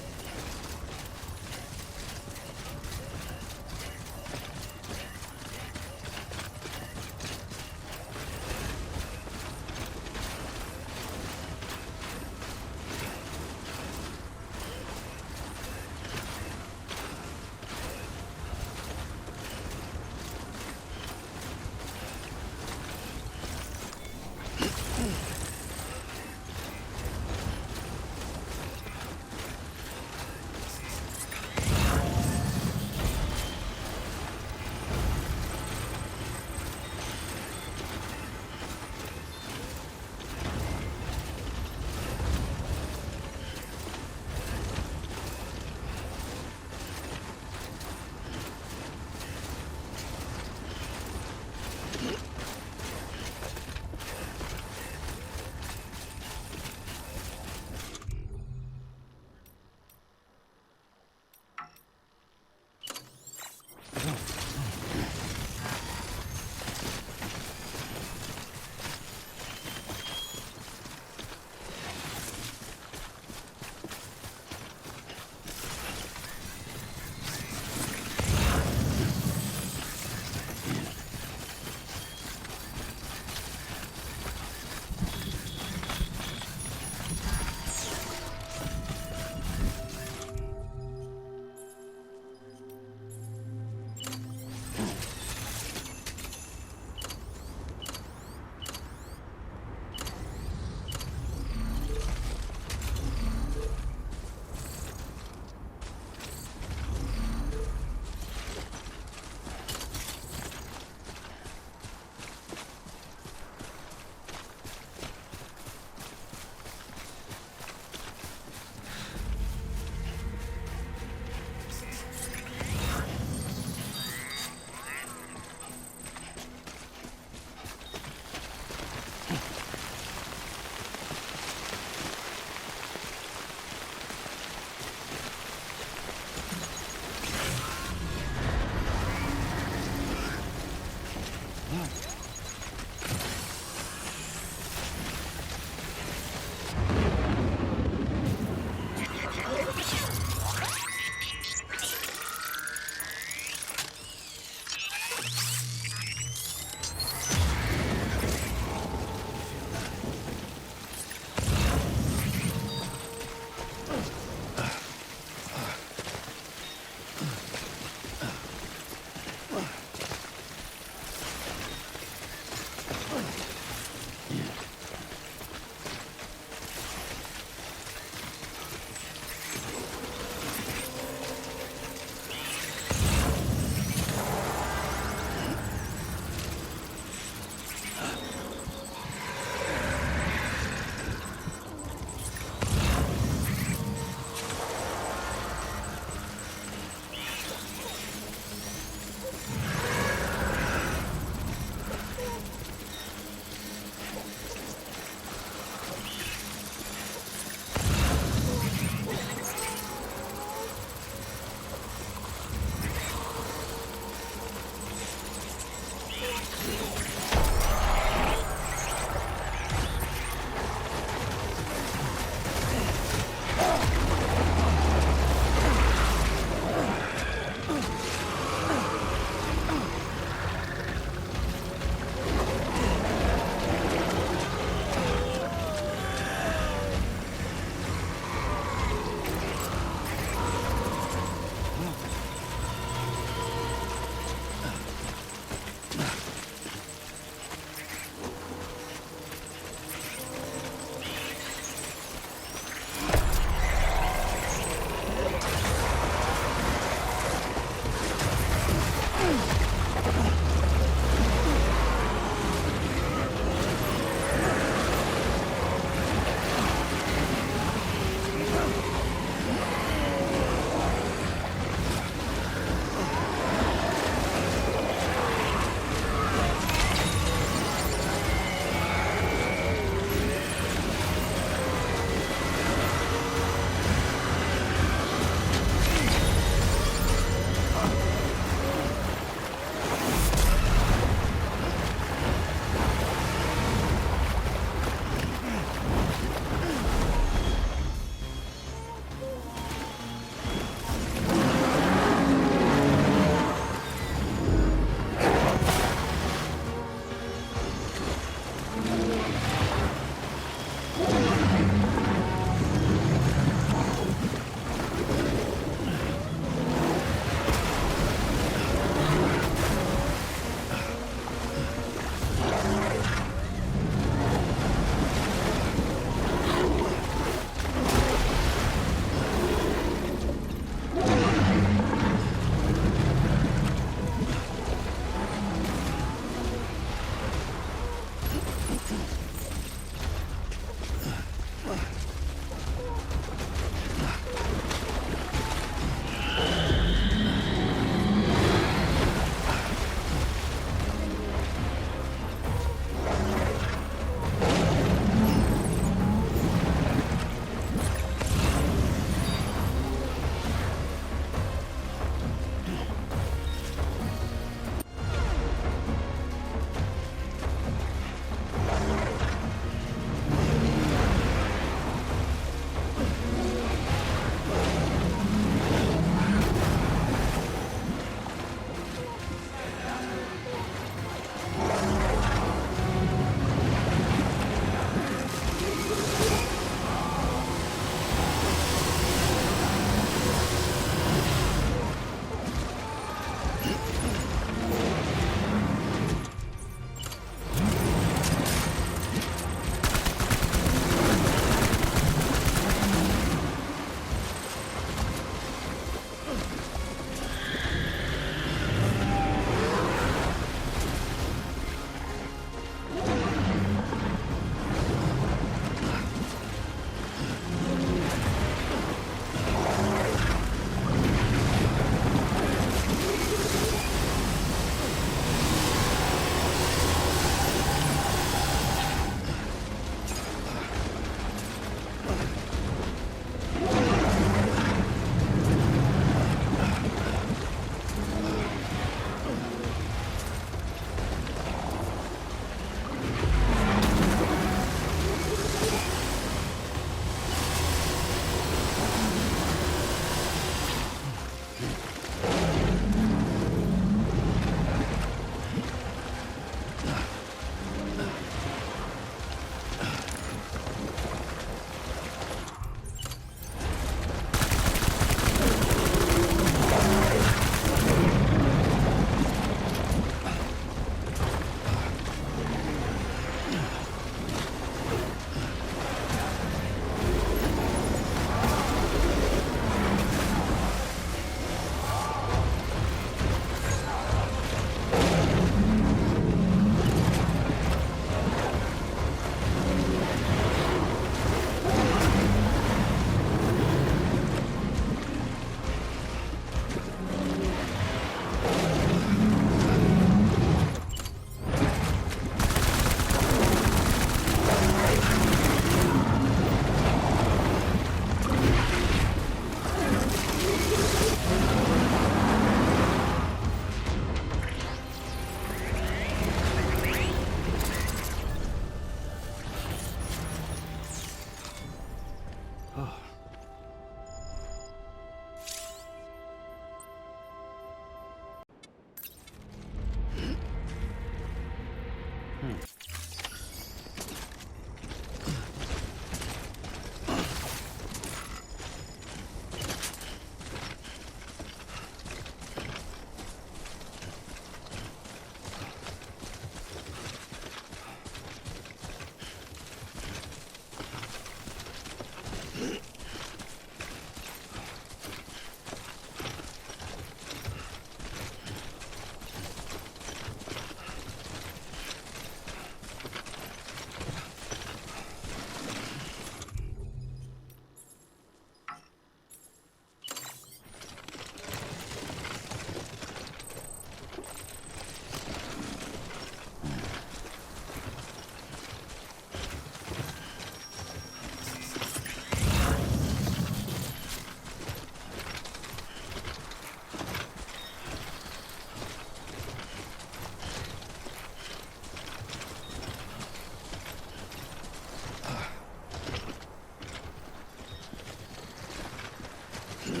Too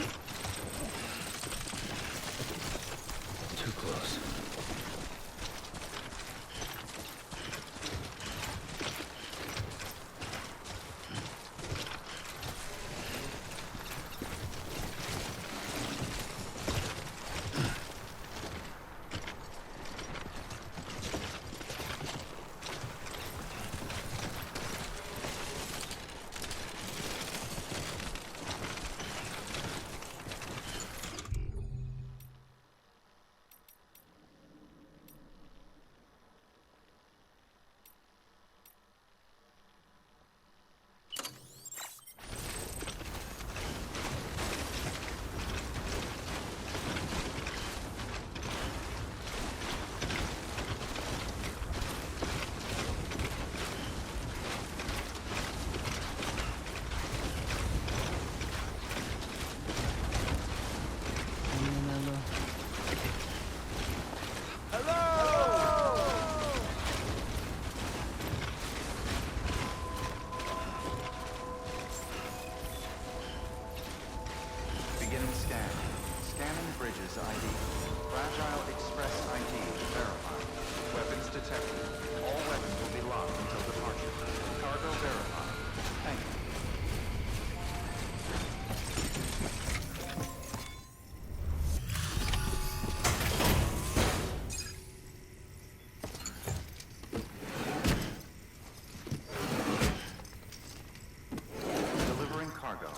close. Beginning scan. Scanning bridges ID. Fragile Express ID verified. Weapons detected. All weapons will be locked until departure. Cargo verified. Thank you. Delivering cargo.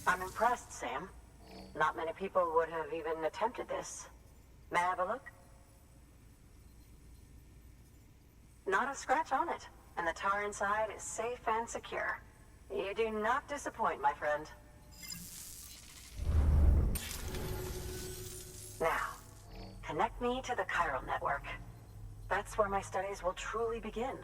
I'm impressed, Sam. Not many people would have even attempted this. May I have a look? Not a scratch on it, and the tar inside is safe and secure. You do not disappoint, my friend. Now, connect me to the chiral network. That's where my studies will truly begin.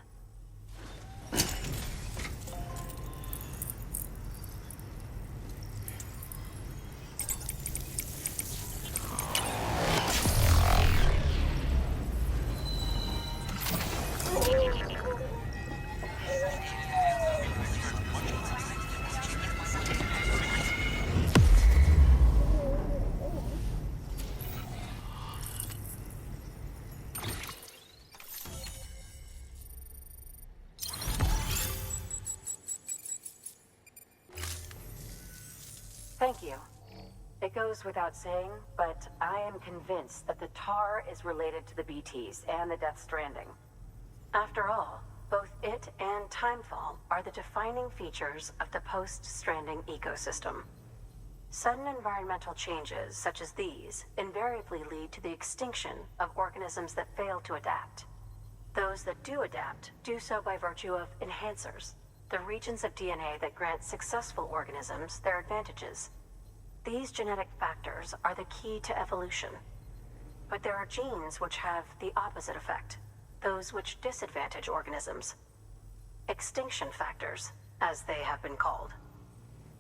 Thank you. It goes without saying, but I am convinced that the tar is related to the BTs and the Death Stranding. After all, both it and Timefall are the defining features of the post-Stranding ecosystem. Sudden environmental changes such as these invariably lead to the extinction of organisms that fail to adapt. Those that do adapt do so by virtue of enhancers, the regions of DNA that grant successful organisms their advantages. These genetic factors are the key to evolution. But there are genes which have the opposite effect, those which disadvantage organisms. Extinction factors, as they have been called.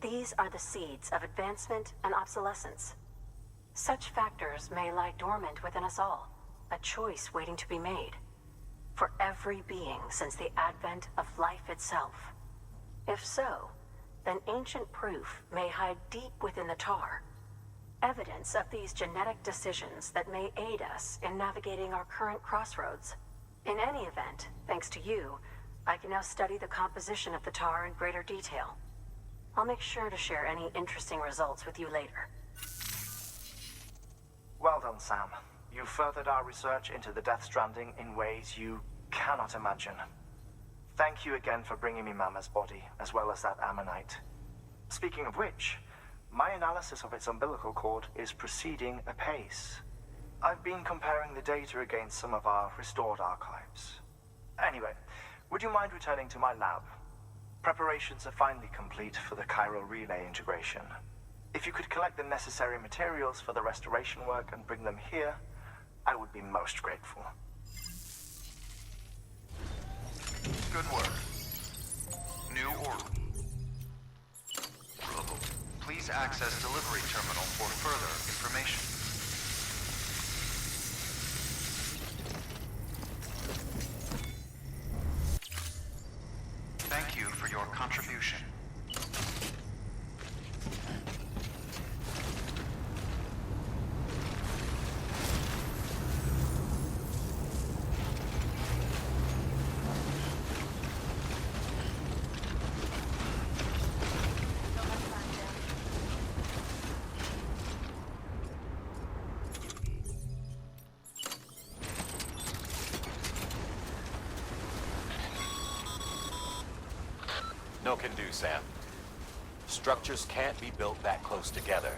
These are the seeds of advancement and obsolescence. Such factors may lie dormant within us all, a choice waiting to be made. For every being since the advent of life itself. If so, then ancient proof may hide deep within the tar. Evidence of these genetic decisions that may aid us in navigating our current crossroads. In any event, thanks to you, I can now study the composition of the tar in greater detail. I'll make sure to share any interesting results with you later. Well done, Sam. You furthered our research into the Death Stranding in ways you cannot imagine. Thank you again for bringing me Mama's body, as well as that ammonite. Speaking of which, my analysis of its umbilical cord is proceeding apace. I've been comparing the data against some of our restored archives. Anyway, would you mind returning to my lab? Preparations are finally complete for the chiral relay integration. If you could collect the necessary materials for the restoration work and bring them here, I would be most grateful. Good work. New order. Please access delivery terminal for further information. Thank you for your contribution. No can do, Sam. Structures can't be built that close together.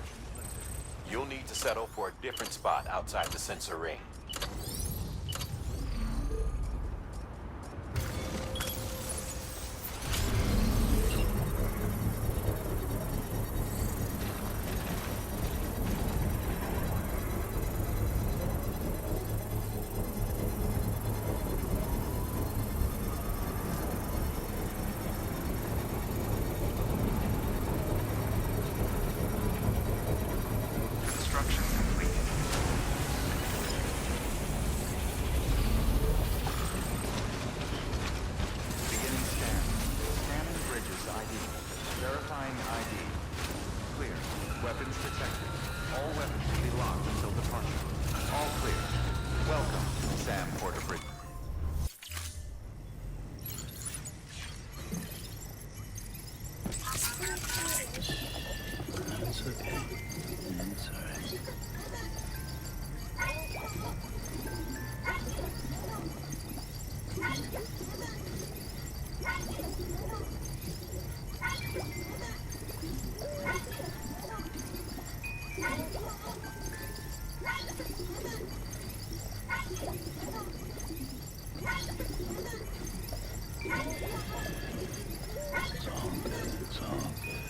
You'll need to settle for a different spot outside the sensor ring. Construction complete. Beginning scan. Scanning bridges ID. Verifying ID. Clear. Weapons detected. All weapons will be locked until departure. All clear. Welcome, Sam Porter Bridge. It's okay. It's alright. It's all good. It's all good.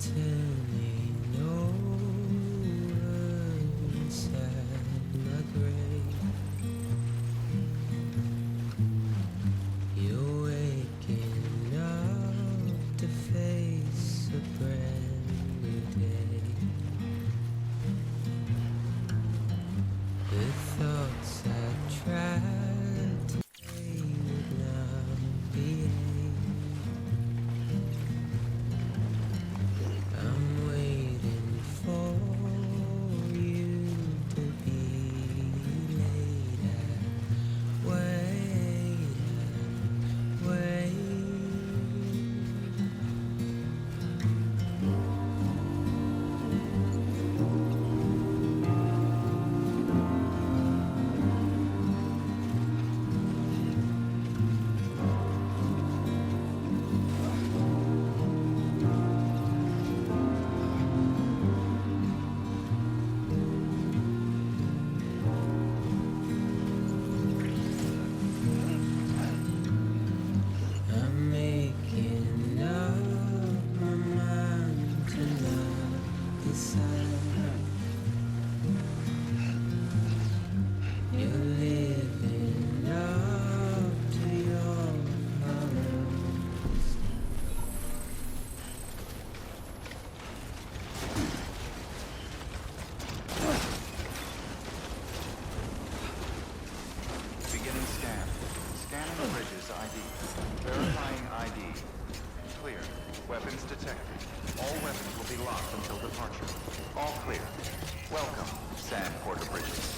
turning over inside my grave. You're waking up to face a brand new day. The thoughts I tried to say would not behave. I'm waiting for you to be later. Wait. I'm making up my mind to not decide. You're living up to your promise. Beginning scan. Scanning bridges ID. Verifying ID. Clear. Weapons detected. All weapons will be locked until departure. All clear. Welcome, San Porter Bridges.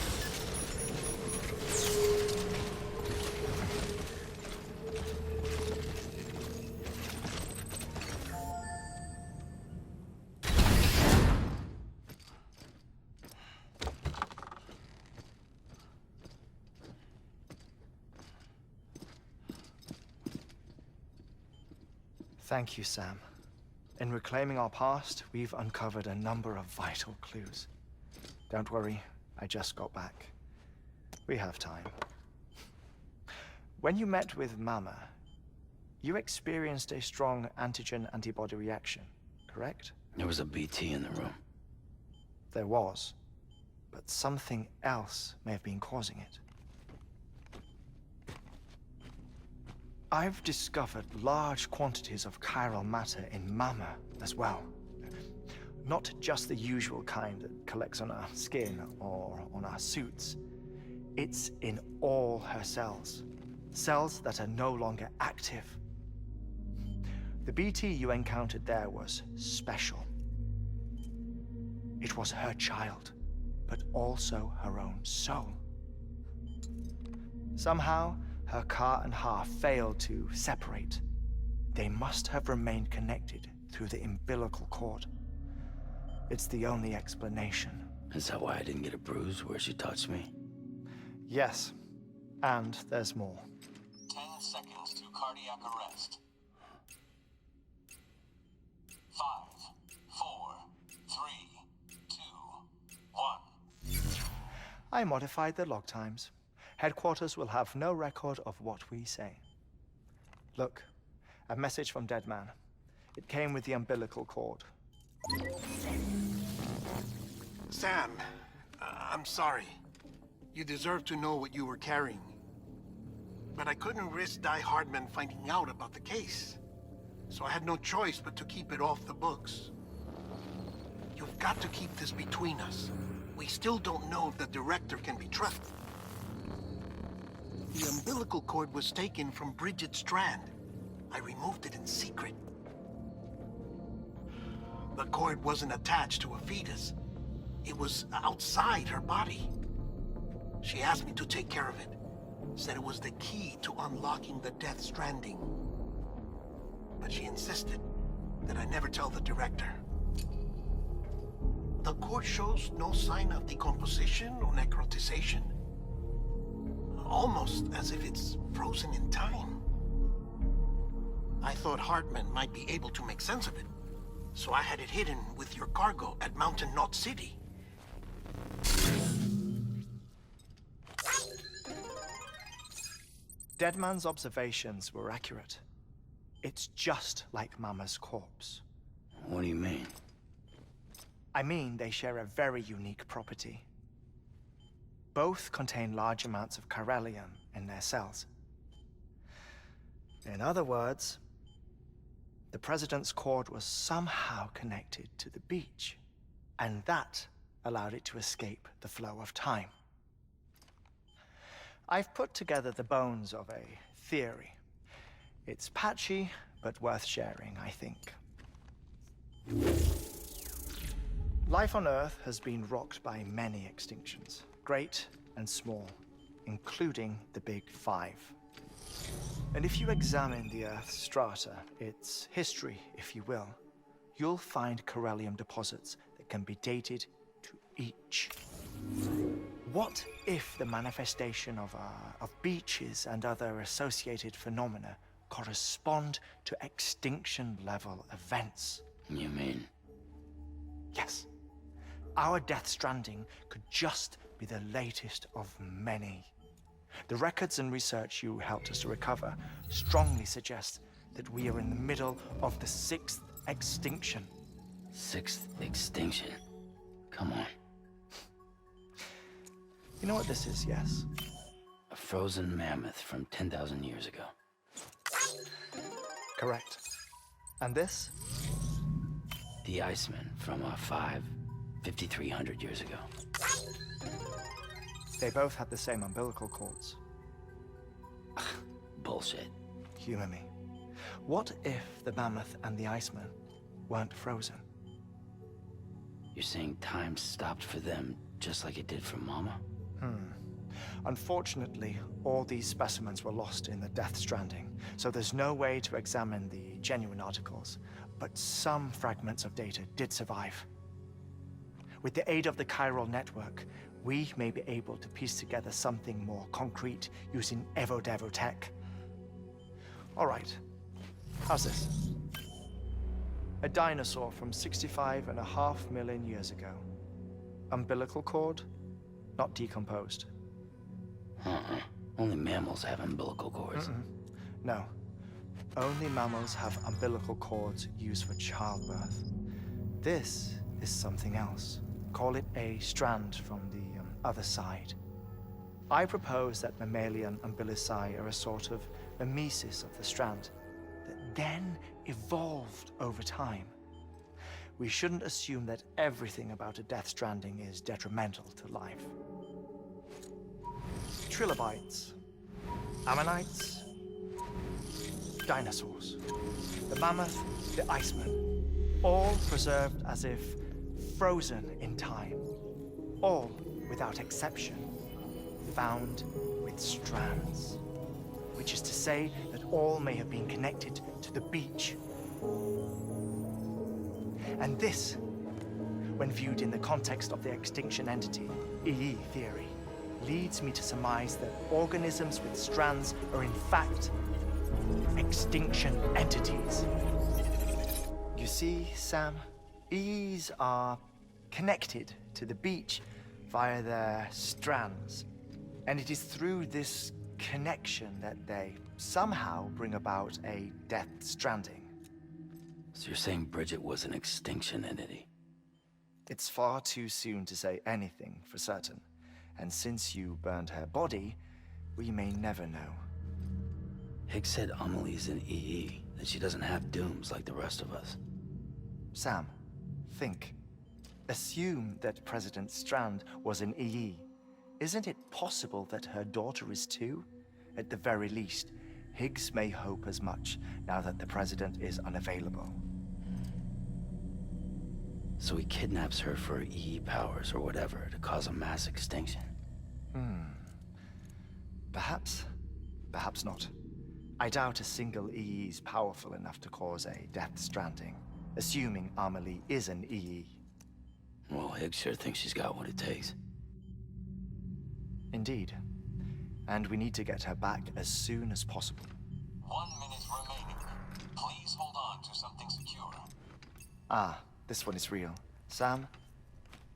Thank you, Sam. In reclaiming our past, we've uncovered a number of vital clues. Don't worry, I just got back. We have time. When you met with Mama, you experienced a strong antigen-antibody reaction, correct? There was a BT in the room. There was, but something else may have been causing it. I've discovered large quantities of chiral matter in Mama as well. Not just the usual kind that collects on our skin or on our suits. It's in all her cells. Cells that are no longer active. The BT you encountered there was special. It was her child, but also her own soul. Somehow, her car and half failed to separate. They must have remained connected through the umbilical cord. It's the only explanation. Is that why I didn't get a bruise where she touched me? Yes, and there's more. 10 seconds to cardiac arrest. 5, 4, 3, 2, 1. I modified the log times. Headquarters will have no record of what we say. Look, a message from Dead Man. It came with the umbilical cord. Sam, I'm sorry. You deserve to know what you were carrying. But I couldn't risk Di Hardman finding out about the case. So I had no choice but to keep it off the books. You've got to keep this between us. We still don't know if the director can be trusted. The umbilical cord was taken from Bridget Strand. I removed it in secret. The cord wasn't attached to a fetus. It was outside her body. She asked me to take care of it. Said it was the key to unlocking the Death Stranding. But she insisted that I never tell the director. The cord shows no sign of decomposition or necrotization. Almost as if it's frozen in time. I thought Hartman might be able to make sense of it, so I had it hidden with your cargo at Mountain Knot City. Deadman's observations were accurate. It's just like Mama's corpse. What do you mean? I mean, they share a very unique property. Both contain large amounts of chiralium in their cells. In other words, the President's cord was somehow connected to the beach, and that allowed it to escape the flow of time. I've put together the bones of a theory. It's patchy, but worth sharing, I think. Life on Earth has been rocked by many extinctions, great and small, including the Big Five. And if you examine the Earth's strata, its history, if you will, you'll find chiralium deposits that can be dated to each. What if the manifestation of beaches and other associated phenomena correspond to extinction-level events? You mean? Yes. Our Death Stranding could just be the latest of many. The records and research you helped us to recover strongly suggest that we are in the middle of the 6th extinction. 6th extinction? Come on. You know what this is, yes? A frozen mammoth from 10,000 years ago. Correct. And this? The Iceman from 5,300 years ago. They both had the same umbilical cords. Bullshit. Humor me. What if the mammoth and the Iceman weren't frozen? You're saying time stopped for them just like it did for Mama? Unfortunately, all these specimens were lost in the Death Stranding, so there's no way to examine the genuine articles, but some fragments of data did survive. With the aid of the chiral network, we may be able to piece together something more concrete using Evo-Devo tech. All right, how's this? A dinosaur from 65.5 million years ago. Umbilical cord, not decomposed. Only mammals have umbilical cords. No. Only mammals have umbilical cords used for childbirth. This is something else. Call it a strand from the other side. I propose that mammalian umbilici are a sort of mimesis of the strand that then evolved over time. We shouldn't assume that everything about a Death Stranding is detrimental to life. Trilobites, ammonites, dinosaurs, the mammoth, the Iceman, all preserved as if frozen in time, all, without exception, found with strands, which is to say that all may have been connected to the beach. And this, when viewed in the context of the extinction entity, EE theory, leads me to surmise that organisms with strands are in fact extinction entities. You see, Sam, EEs are connected to the beach via their strands. And it is through this connection that they somehow bring about a Death Stranding. So you're saying Bridget was an extinction entity? It's far too soon to say anything for certain. And since you burned her body, we may never know. Higgs said Amelie's an EE, that she doesn't have dooms like the rest of us. Sam, think. Assume that President Strand was an EE. Isn't it possible that her daughter is too? At the very least, Higgs may hope as much now that the President is unavailable. So he kidnaps her for EE powers or whatever to cause a mass extinction. Perhaps. Perhaps not. I doubt a single EE is powerful enough to cause a Death Stranding, assuming Amelie is an EE. Well, Higgs sure thinks she's got what it takes. Indeed. And we need to get her back as soon as possible. 1 minute remaining. Please hold on to something secure. Ah, this one is real. Sam,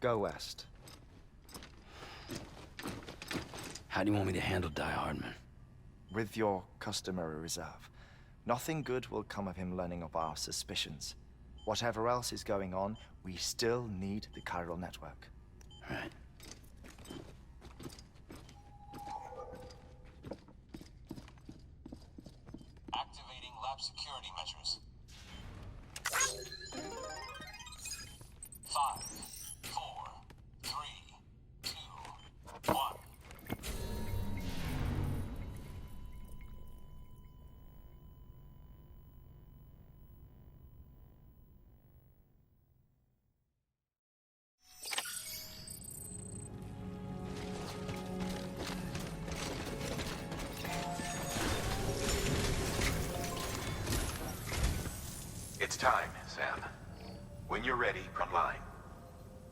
go west. How do you want me to handle Die Hardman? With your customary reserve. Nothing good will come of him learning of our suspicions. whatever else is going on, we still need the chiral network. Right. Activating lab security measures. 5, 4, 3, 2, 1. It's time, Sam. When you're ready, front line.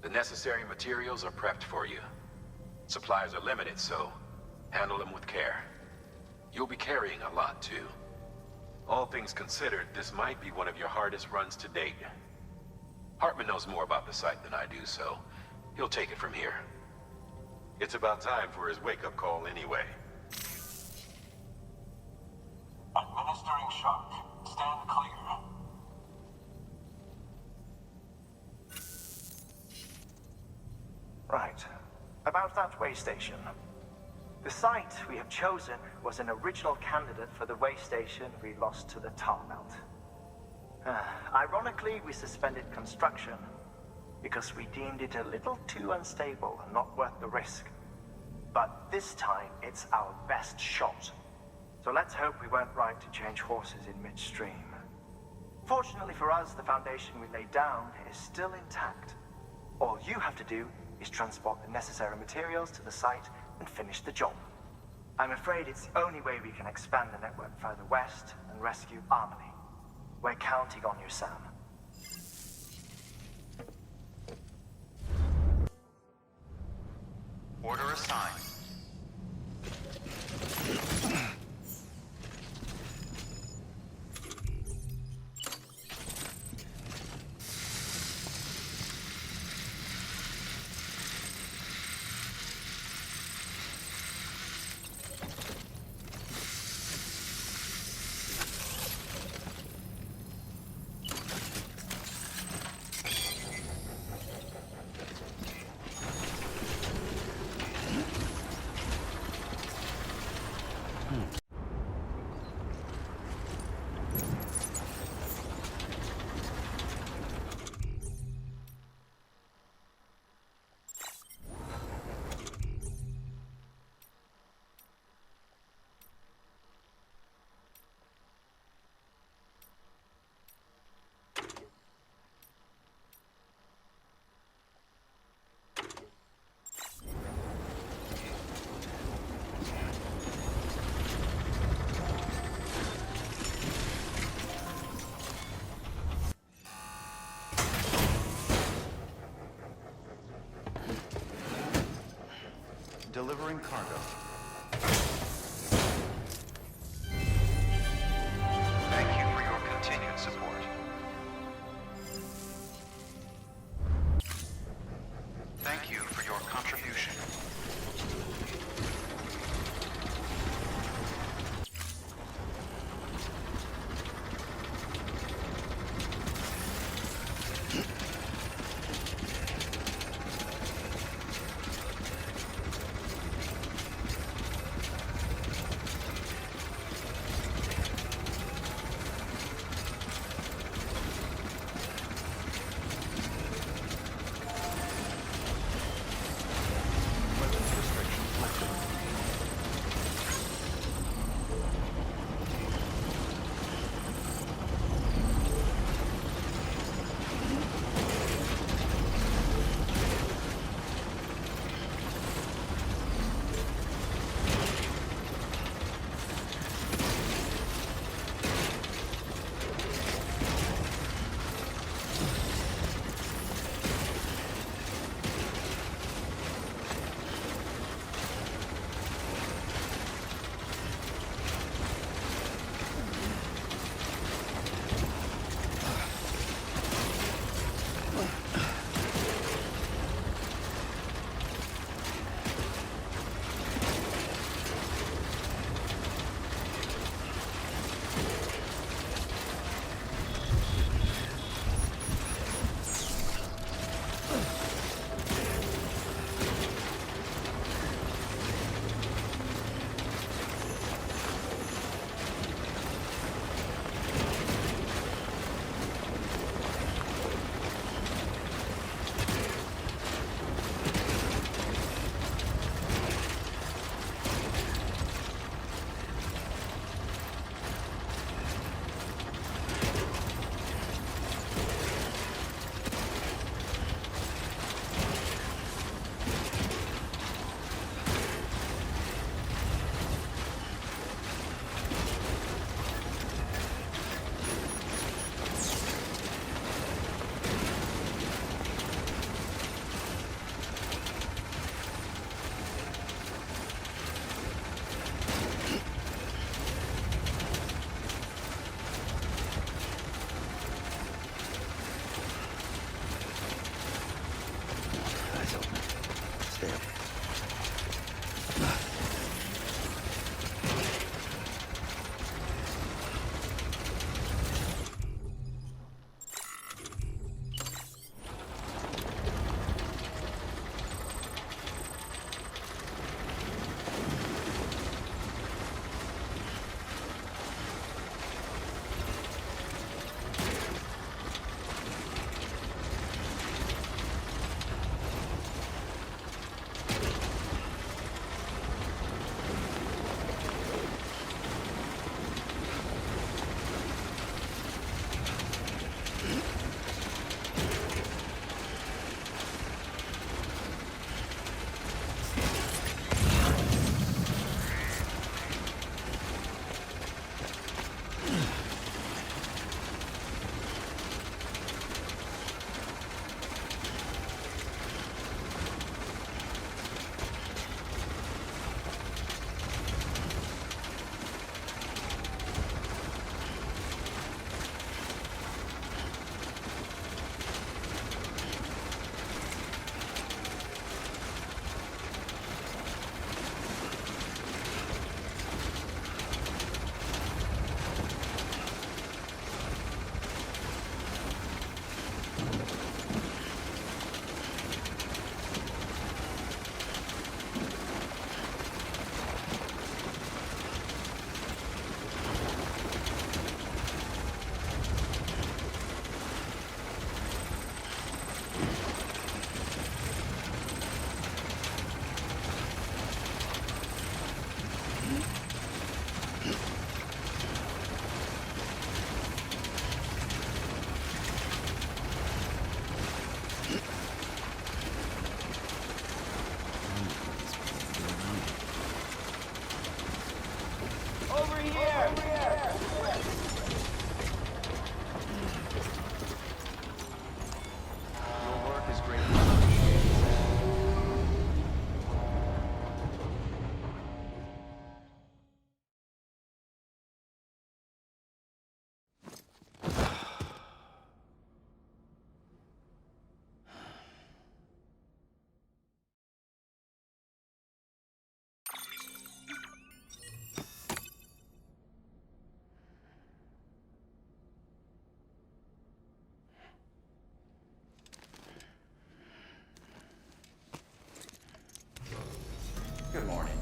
The necessary materials are prepped for you. Supplies are limited, so handle them with care. You'll be carrying a lot, too. All things considered, this might be one of your hardest runs to date. Hartman knows more about the site than I do, so he'll take it from here. It's about time for his wake-up call anyway. Administering shock. Stand clear. Right. About that way station. The site we have chosen was an original candidate for the way station we lost to the tar melt. Ironically, we suspended construction because we deemed it a little too unstable and not worth the risk. But this time, it's our best shot. So let's hope we weren't right to change horses in midstream. Fortunately for us, the foundation we laid down is still intact. All you have to do is transport the necessary materials to the site and finish the job. I'm afraid it's the only way we can expand the network further west and rescue Harmony. We're counting on you, Sam. Order assigned. Delivering cargo. Thank you for your continued support. Thank you for your contribution.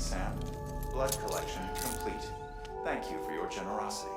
Sam. Blood collection complete. Thank you for your generosity.